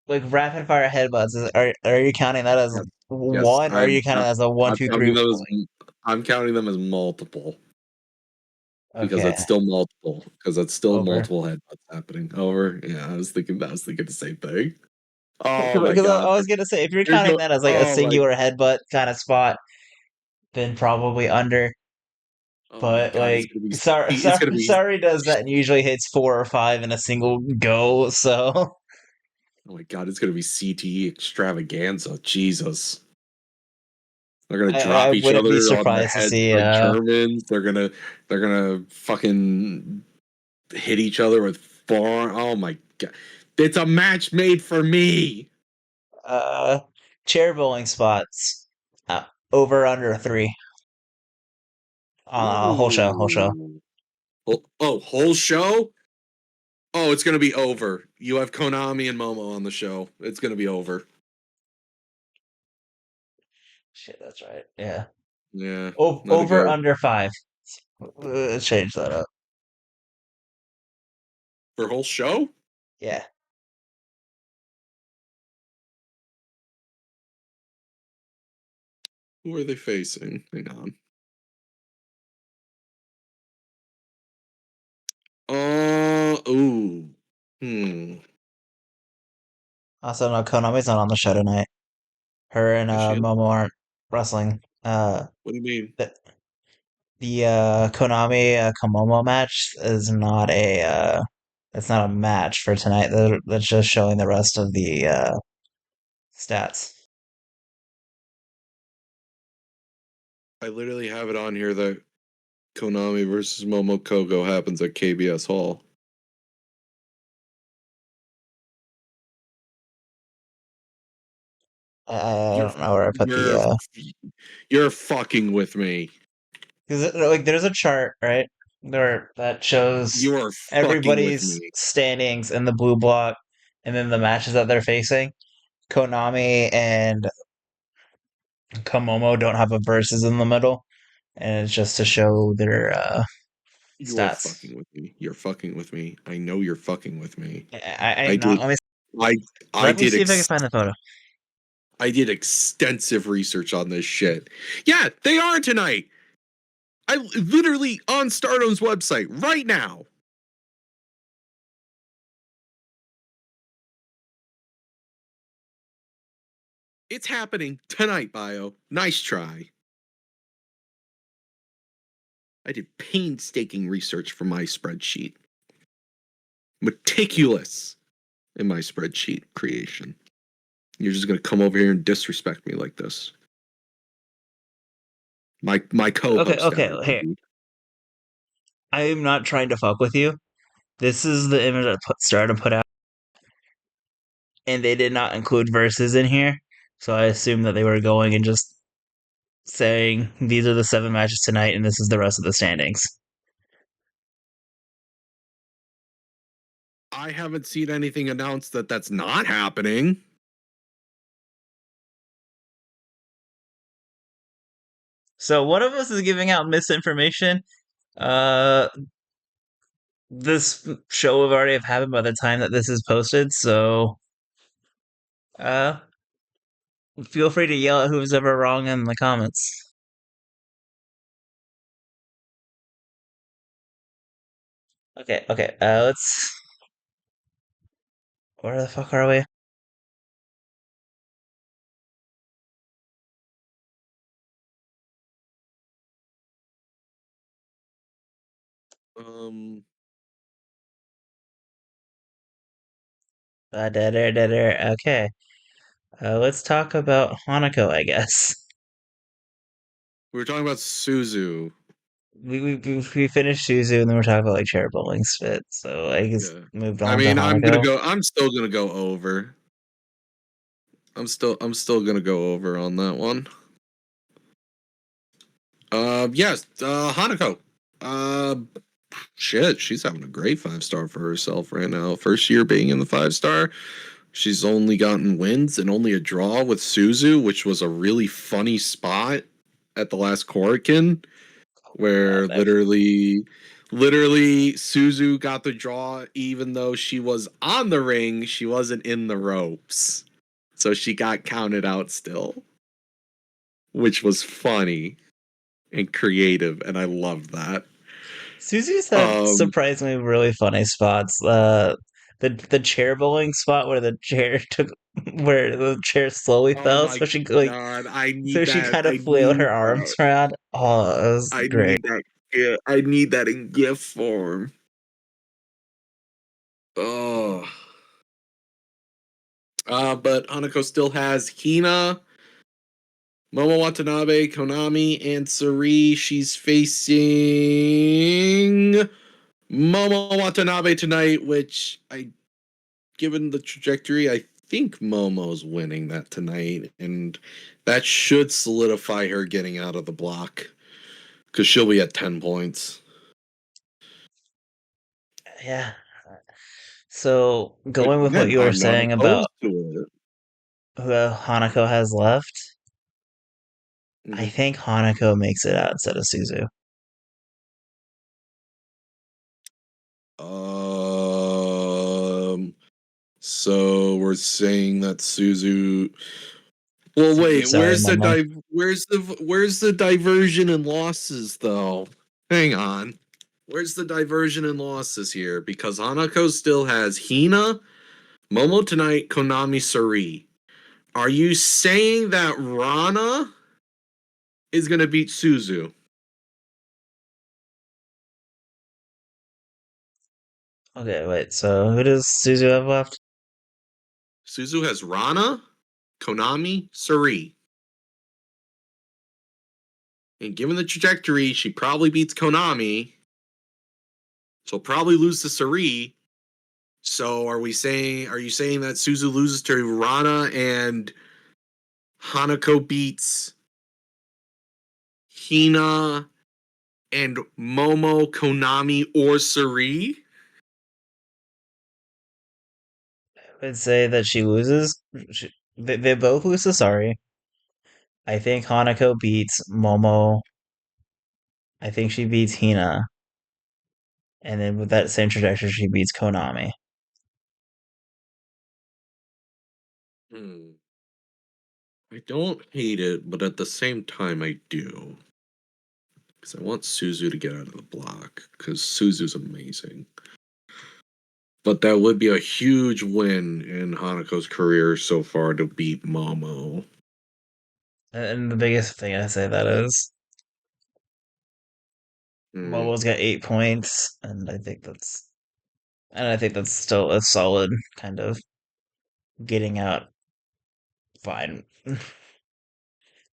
rapid fire headbutts? Are you counting that as Yes, yes, one, or are you counting that as a one, I'm two, three? counting them as I'm counting them as multiple because Okay, that's still multiple because that's still over. multiple headbutts happening. Over, yeah, I was thinking the same thing. Oh my Because god, I was gonna say if you're they're counting go. that as like a Oh my, singular headbutt kind of spot, then probably under. oh my But god, it's like, gonna be. It's sorry, gonna be. sorry does that and usually hits 4 or 5 in a single go. So Oh my god, it's gonna be CTE extravaganza. Jesus, they're gonna I drop each wouldn't be other on their surprised to heads see. like Germans. They're gonna fucking hit each other with forearm. Oh my god, it's a match made for me. Uh, chair bowling spots. Over under 3 on a whole show. Whole show. Ooh. Oh, whole show? Oh, it's gonna be over. You have Konami and Momo on the show. It's gonna be over. Shit, that's right. Yeah. Yeah, let it Over go. under 5. Change that up. For whole show? Yeah. Who are they facing? Hang on. Ooh. Hmm. Also, no, Konami's not on the show tonight. Her and Is she? Momo aren't wrestling. What do you mean? The Konami Komomo match is not a it's not a match for tonight. That's just showing the rest of the stats. I literally have it on here that Konami versus Momokogo happens at KBS Hall. I You're don't know where I put the you're you're fucking with me. because like there's a chart right there that shows You are fucking with everybody's me. standings in the blue block, and then the matches that they're facing. Konami and Komomo don't have a versus in the middle, and it's just to show their You're stats. fucking with me. You're fucking with me. I know you're fucking with me. I I'm not. did. I I Let me did. see if I can find the photo. I did extensive research on this shit. Yeah, they are tonight. I literally on Stardom's website right now. It's happening tonight, Bio. Nice try. I did painstaking research for my spreadsheet. Meticulous in my spreadsheet creation. You're just gonna come over here and disrespect me like this. My Okay, co-host okay, hour, here. dude. I am not trying to fuck with you. This is the image that Stardom put out, and they did not include verses in here. So I assume that they were going and just saying these are the 7 matches tonight, and this is the rest of the standings. I haven't seen anything announced that that's not happening. So one of us is giving out misinformation. Uh, this show will already have happened by the time that this is posted. So, uh, feel free to yell at who's ever wrong in the comments. Okay, okay. Let's. Where the fuck are we? Um, Okay. Let's talk about Hanako, I guess. we were talking about Suzu. We finished Suzu and then we're talking about like chair bowling spit. So I guess Yeah. moved I on to mean, Hanako. I'm still gonna go over. I'm still gonna go over on that one. Yes, Hanako. Uh, shit, she's having a great 5 star for herself right now. First year being in the 5 star. She's only gotten wins and only a draw with Suzu, which was a really funny spot at the last Korakuen, where Epic. literally Suzu got the draw even though she was on the ring, she wasn't in the ropes. So she got counted out still, which was funny and creative, and I loved that. Susie's had Um, surprisingly really funny spots. The chair bowling spot where the chair took where the chair slowly oh fell, my so she like god, so she kind of I flailed her need arms that. around. Oh, it was I great. need that. Yeah, I need that in GIF form. Oh. But Hanako still has Hina, Momo Watanabe, Konami, and Sari. She's facing Momo Watanabe tonight, which given the trajectory, I think Momo's winning that tonight, and that should solidify her getting out of the block because she'll be at 10 points. Yeah. So Which going with what again, you were I'm not saying about opposed to it. who Hanako has left, I Mhm. think Hanako makes it out instead of Suzu. Um, so we're saying that Suzu. Well, Suzu, wait. sorry, Momo. Where's the diversion and losses though? Hang on. Where's the diversion and losses here? Because Hanako still has Hina, Momo tonight, Konami, Sari. Are you saying that Rana is gonna beat Suzu? Okay, wait. So who does Suzu have left? Suzu has Rana, Konami, Suri. And given the trajectory, she probably beats Konami. She'll probably lose to Suri. So are you saying that Suzu loses to Rana and Hanako beats Hina and Momo, Konami, or Suri? I would say that she loses. They both lose to Sari. I think Hanako beats Momo. I think she beats Hina. And then with that same trajectory, she beats Konami. Hmm. I don't hate it, but at the same time, I do. Because I want Suzu to get out of the block, because Suzu's amazing. But that would be a huge win in Hanako's career so far to beat Momo. And the biggest thing I say that is Hmm. Momo's got 8 points, and I think that's still a solid kind of getting out fine.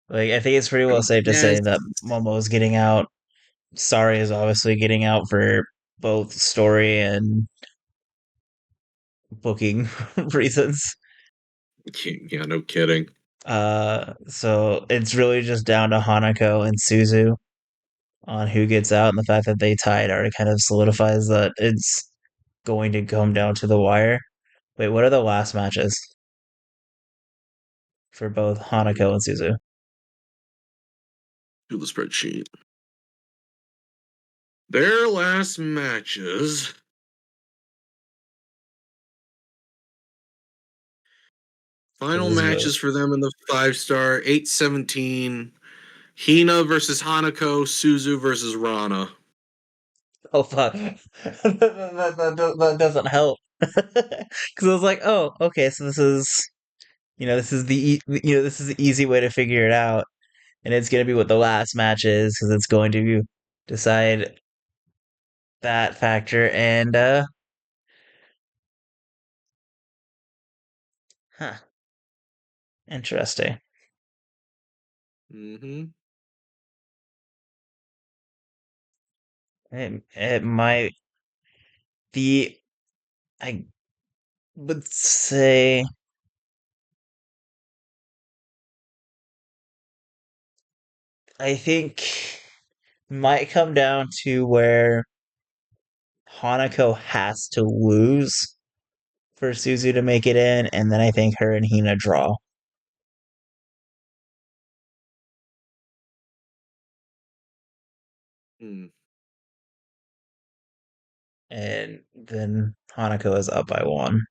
Like I think it's pretty I well safe to say guess. that Momo's getting out. Sari is obviously getting out for both story and booking reasons. Yeah, no kidding. So it's really just down to Hanako and Suzu on who gets out, and the fact that they tied already kind of solidifies that it's going to come down to the wire. Wait, what are the last matches for both Hanako and Suzu? Do the spreadsheet. Their last matches. Because Final this is really matches for them in the 5-star 817. Hina versus Hanako, Suzu versus Rana. oh fuck that doesn't help because I was like, oh, okay, so this is this is the easy way to figure it out, and it's gonna be what the last match is because it's going to decide that factor. And huh, interesting. Mm-hmm. It might be. I would say I think might come down to where Hanako has to lose for Suzu to make it in, and then I think her and Hina draw. Mm. And then Hanako is up by one.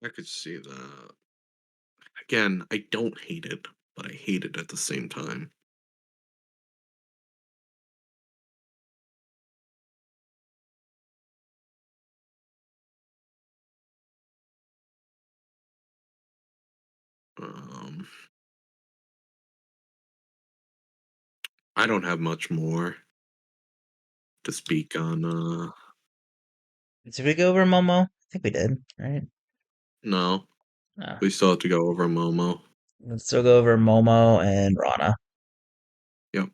I could see that. Again, I don't hate it, but I hate it at the same time. Um, I don't have much more to speak on. Did we go over Momo? I think we did, right? No, No. we still have to go over Momo. Let's still go over Momo and Rana. Yep.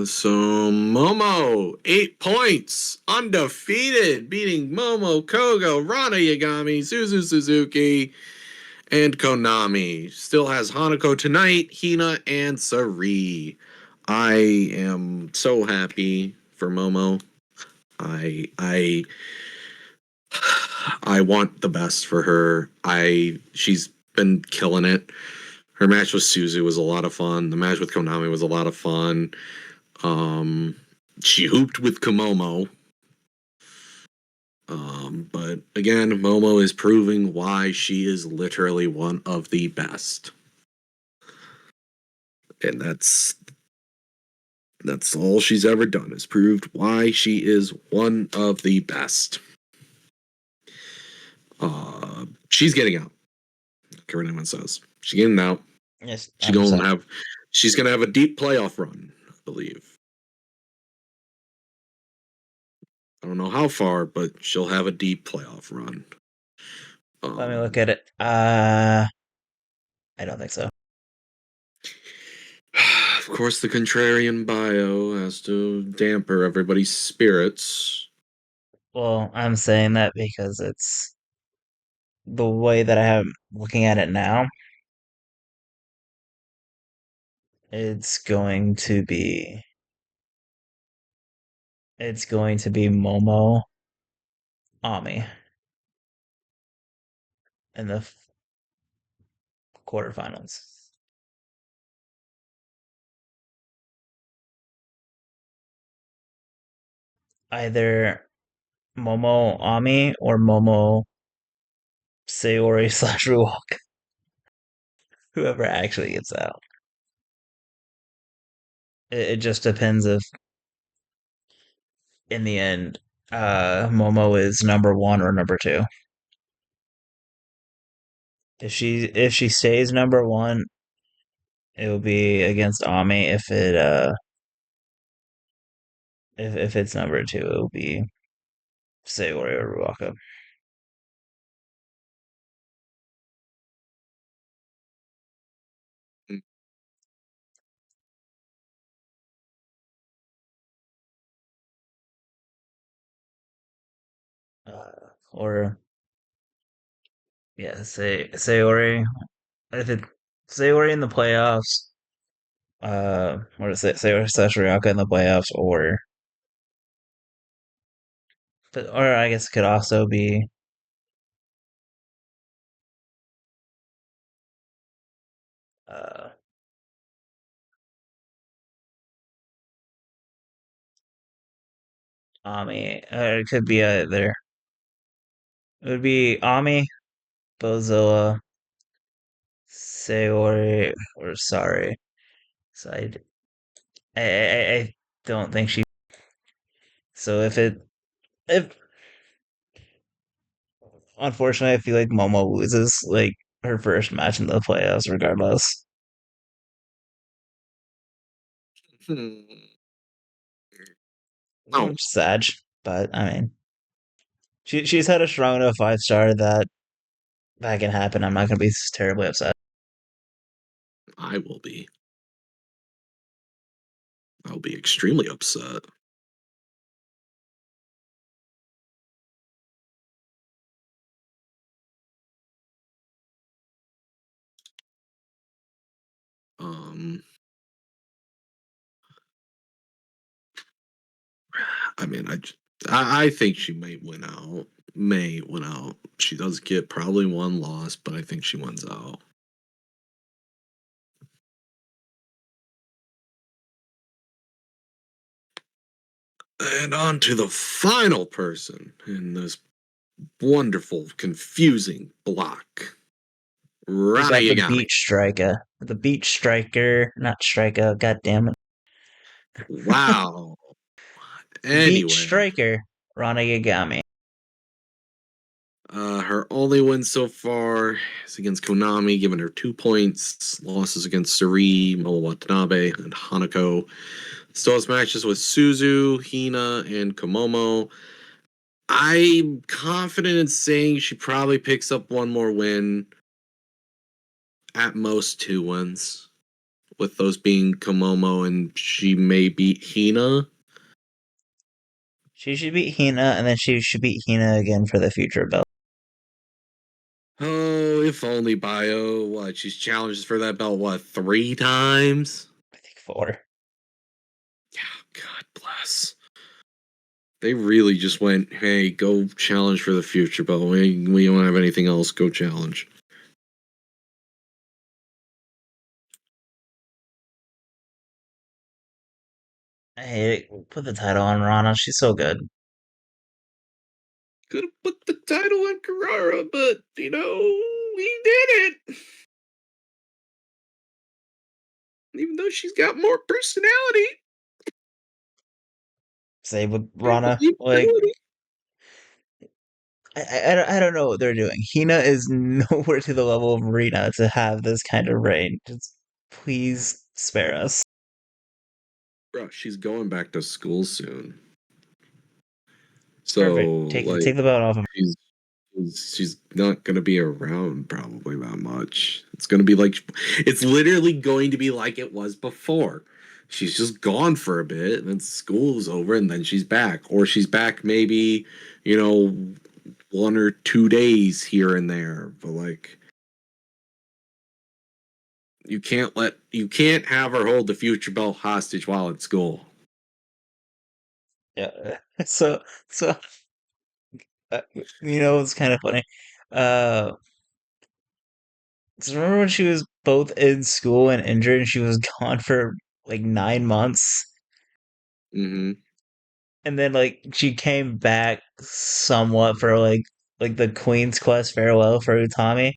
So Momo, 8 points, undefeated, beating Momo, Kogo, Rana Yagami, Suzu Suzuki, and Konami. Still has Hanako tonight, Hina, and Sari. I am so happy for Momo. I I want the best for her. She's been killing it. Her match with Suzu was a lot of fun. The match with Konami was a lot of fun. Um, she hooped with Komomo. But again, Momo is proving why she is literally one of the best. And that's all she's ever done is proved why she is one of the best. She's getting out. I don't care what anyone says. She's getting out. Yes, She I'm gonna upset. have. She's gonna have a deep playoff run, I believe. I don't know how far, but she'll have a deep playoff run. Let me look Um, at it. I don't think so. of course, the contrarian bio has to damper everybody's spirits. Well, I'm saying that because it's the way that I am looking at it now. It's going to be. It's going to be Momo Ami in the quarterfinals. Either Momo Ami or Momo Sayori slash Ruok. Whoever actually gets out. It just depends if, in the end, Momo is number one or number two. If she stays number one, it will be against Ami. If it's number two, it will be Sayori or Ruaka. Or yeah, Sayori. If it Sayori in the playoffs, what is it? Sayori slash Ruaka in the playoffs, or I guess it could also be uh Ami. It could be either. It would be Ami, Bozilla, Sayori, or sorry. So I don't think she. So if unfortunately I feel like Momo loses like her first match in the playoffs regardless. Hmm. Oh, Which is sad, but I mean she's had a strong enough 5 star that that can happen. I'm not gonna be terribly upset. I will be. I'll be extremely upset. Um, I mean, I think she may win out. May win out. She does get probably one loss, but I think she wins out. And on to the final person in this wonderful, confusing block. We Rana got the Yagami. beach striker. The beach striker, not striker, god damn it. Wow. The beach Anyway, striker, Rana Yagami. her only win so far is against Konami, giving her 2 points. Losses against Suri, Momo Watanabe, and Hanako. Still has matches with Suzu, Hina, and Komomo. I'm confident in saying she probably picks up one more win, at most 2 wins, with those being Komomo and she may beat Hina. She should beat Hina, and then she should beat Hina again for the future belt. Oh, if only Bio. What? She's challenged for that belt, what, 3 times? I think 4. Yeah, God bless. They really just went, hey, go challenge for the future belt. We don't have anything else. Go challenge. I hate it. Put the title on Rana. She's so good. Could have put the title on Carrara, but, we did it. Even though she's got more personality Same with and Rana. Like believability. I don't know what they're doing. Hina is nowhere to the level of Rina to have this kind of reign. Just please spare us. Bro, she's going back to school soon. Perfect. So Take the belt off of her. she's she's not gonna be around probably that much. It's gonna be like it's literally going to be like it was before. She's just gone for a bit, and then school's over, and then she's back, or she's back maybe, you know, 1 or 2 days here and there. But like, you can't have her hold the future belt hostage while at school. Yeah. So so it's kind of funny. Uh, so remember when she was both in school and injured, and she was gone for like 9 months, Mm-hmm. and then like she came back somewhat for like the Queen's Quest farewell for Utami.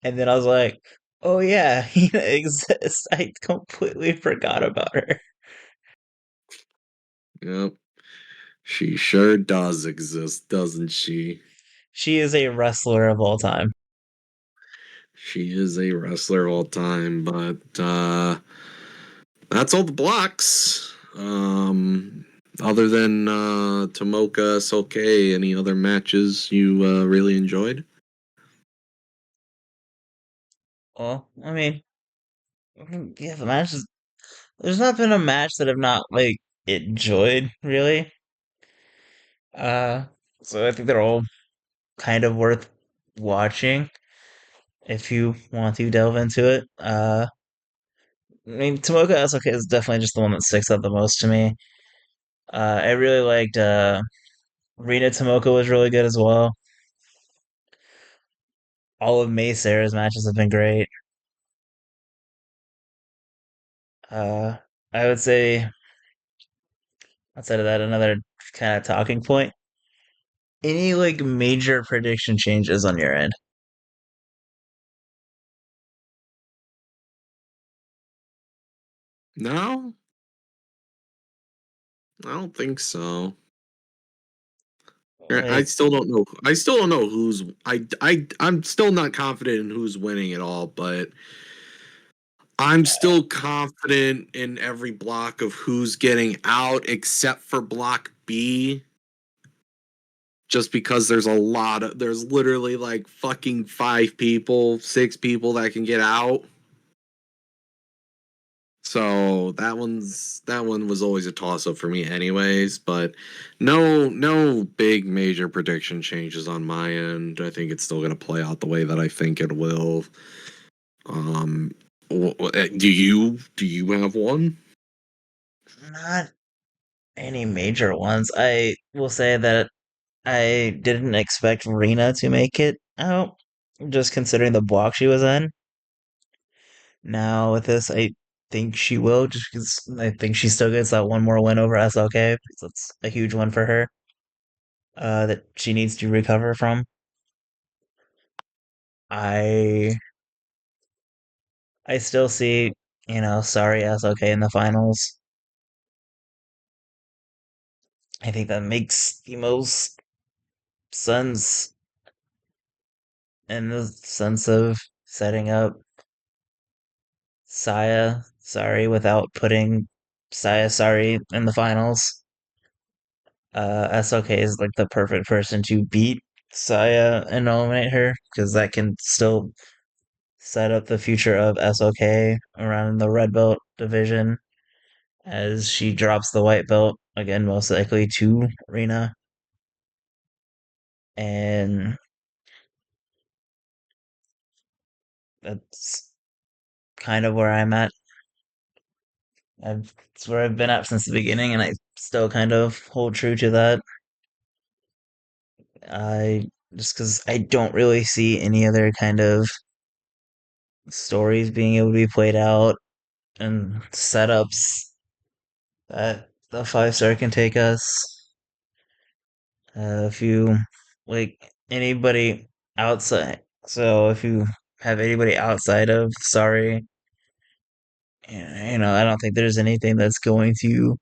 And then I was like, oh yeah, Hina exists. I completely forgot about her. Yep. She sure does exist, doesn't she? She is a wrestler of all time. She is a wrestler all time, but that's all the blocks. Other than Tomoka Soke, any other matches you really enjoyed? Well, I mean, yeah, the matches. There's not been a match that I've not like enjoyed really. Uh, so I think they're all kind of worth watching if you want to delve into it. I mean, Tomoka Asuka is definitely just the one that sticks out the most to me. I really liked Rina Tomoka was really good as well. All of May Sarah's matches have been great. Uh, I would say outside of that, another kind of talking point. Any like major prediction changes on your end? No, I don't think so. I Like, still don't know. I still don't know who's. I'm still not confident in who's winning at all, but I'm uh, still confident in every block of who's getting out, except for block B, just because there's literally like fucking 5 people, 6 people that can get out. So that one was always a toss up for me anyways, but no big major prediction changes on my end. I think it's still going to play out the way that I think it will. Um do you have one? not any major ones. I will say that I didn't expect Rena to make it out, just considering the block she was in. Now with this, I think she will, just because I think she still gets that one more win over SLK, because that's a huge one for her. That she needs to recover from. I I still see, sorry SLK in the finals. I think that makes the most sense in the sense of setting up Saya sorry without putting Saya sorry in the finals. SLK is like the perfect person to beat Saya and eliminate her because that can still set up the future of SLK around the red belt division as she drops the white belt again, most likely to Rena. And that's kind of where I'm at. It's where I've been at since the beginning, and I still kind of hold true to that. I just because I don't really see any other kind of stories being able to be played out and setups that the 5 star can take us. If you like anybody outside, so if you have anybody outside of sorry, I don't think there's anything that's going to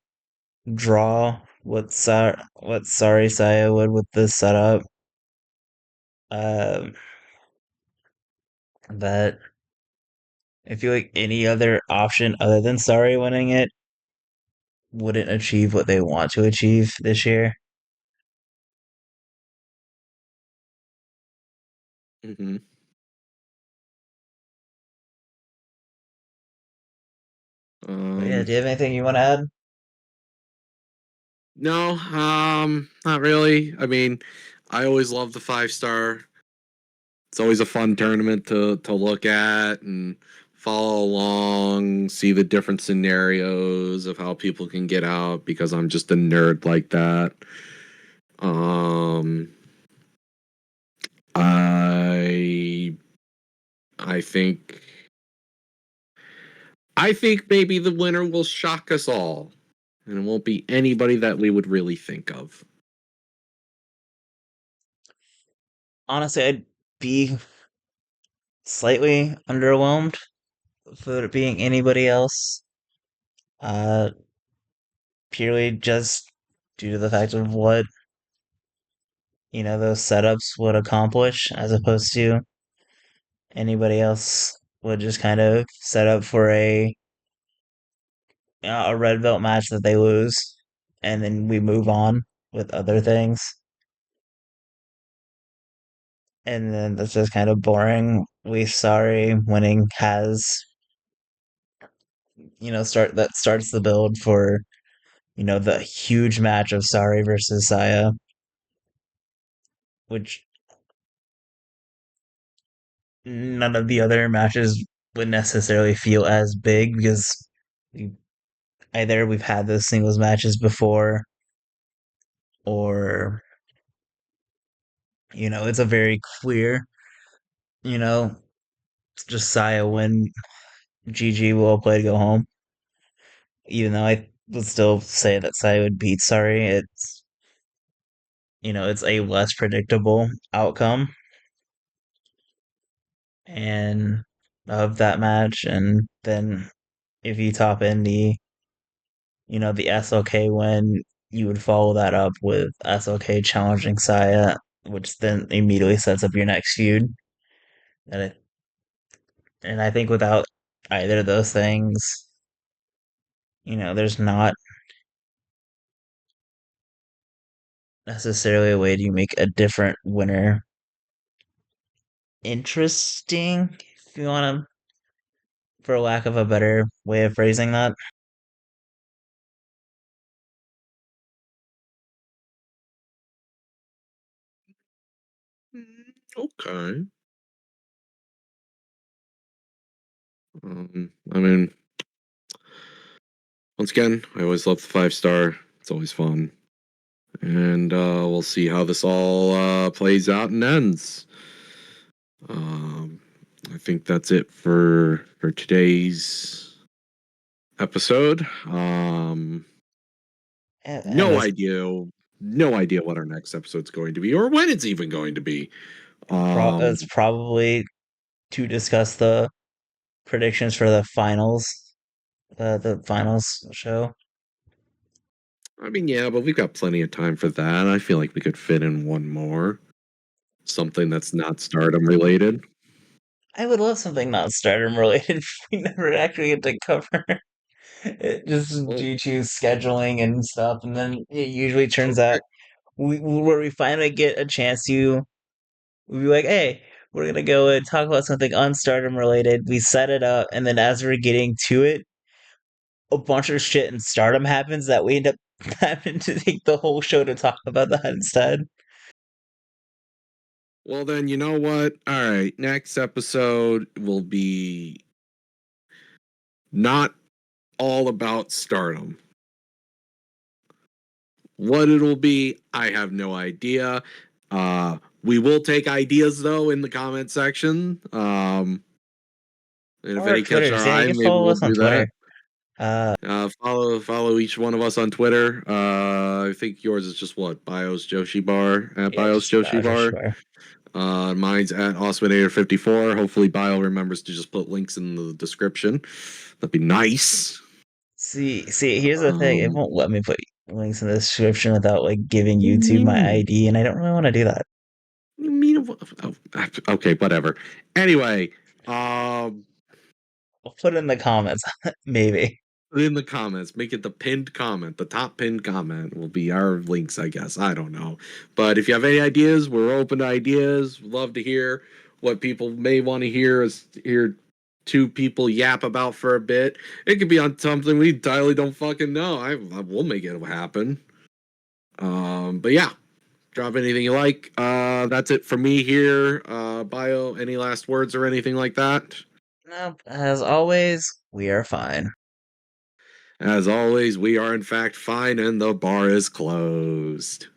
draw what sorry Saya would with this setup. Um, but I feel like any other option other than Sorry winning it wouldn't achieve what they want to achieve this year. Hmm. But yeah, Um, do you have anything you want to add? no, not really. I mean, I always love the 5 star. It's always a fun tournament to look at and follow along, see the different scenarios of how people can get out because I'm just a nerd like that. Um, I I think I think maybe the winner will shock us all, and it won't be anybody that we would really think of. Honestly, I'd be slightly underwhelmed for it being anybody else. Uh, Purely just due to the fact of what those setups would accomplish, as opposed to anybody else would just kind of set up for a red belt match that they lose, and then we move on with other things, and then that's just kind of boring. We sorry winning has starts the build for the huge match of Sorry versus Saya, which none of the other matches would necessarily feel as big because we, either we've had those singles matches before, or it's a very clear, you know, it's just Saya win, GG, will play to go home. Even though I would still say that Saya would beat Sorry, it's a less predictable outcome and of that match. And then if you top in the SLK win, you would follow that up with SLK challenging Saya, which then immediately sets up your next feud. And I think without either of those things, there's not necessarily a way to make a different winner interesting, if you want to, for lack of a better way of phrasing that. Okay. I mean, once again, I always love the 5 star. It's always fun. And we'll see how this all plays out and ends. Um, I think that's it for today's episode. And No idea, no idea what our next episode's going to be or when it's even going to be. Um, it's probably to discuss the predictions for the finals, the finals show. I mean, yeah, but we've got plenty of time for that. I feel like we could fit in one more, something that's not Stardom related. I would love something not Stardom related. We never actually get to cover it, just Well, due to scheduling and stuff, and then it usually turns okay. out where we finally get a chance to, we'll be like, hey, we're gonna go and talk about something unstardom related. We set it up, and then as we're getting to it, a bunch of shit in Stardom happens that we end up having to take the whole show to talk about that instead. Well, then you know what? All right, next episode will be not all about Stardom. What it'll be, I have no idea. We will take ideas though in the comment section. And if Or our any catch Twitters. our Yeah, you eye, can maybe follow we'll us on do that. Twitter. Uh, Follow each one of us on Twitter. I think yours is just what Bios Joshi Bar at yeah, Bios just Joshi Bar. sure. Mine's at Osminator54. Hopefully, Bio remembers to just put links in the description. That'd be nice. See, here's the thing. It Um, won't let me put links in the description without like giving what do you YouTube my mean? ID, and I don't really want to do that. What do you mean Okay, whatever. Anyway, um, We'll put it in the comments, maybe. put in the comments, make it the pinned comment. The top pinned comment will be our links, I guess. I don't know. But if you have any ideas, we're open to ideas. Love to hear what people may want to hear two people yap about for a bit. It could be on something we entirely don't fucking know. We'll make it happen. But yeah, drop anything you like. That's it for me here. Bio, any last words or anything like that? Nope. As always, we are fine. As always, we are in fact fine and the bar is closed.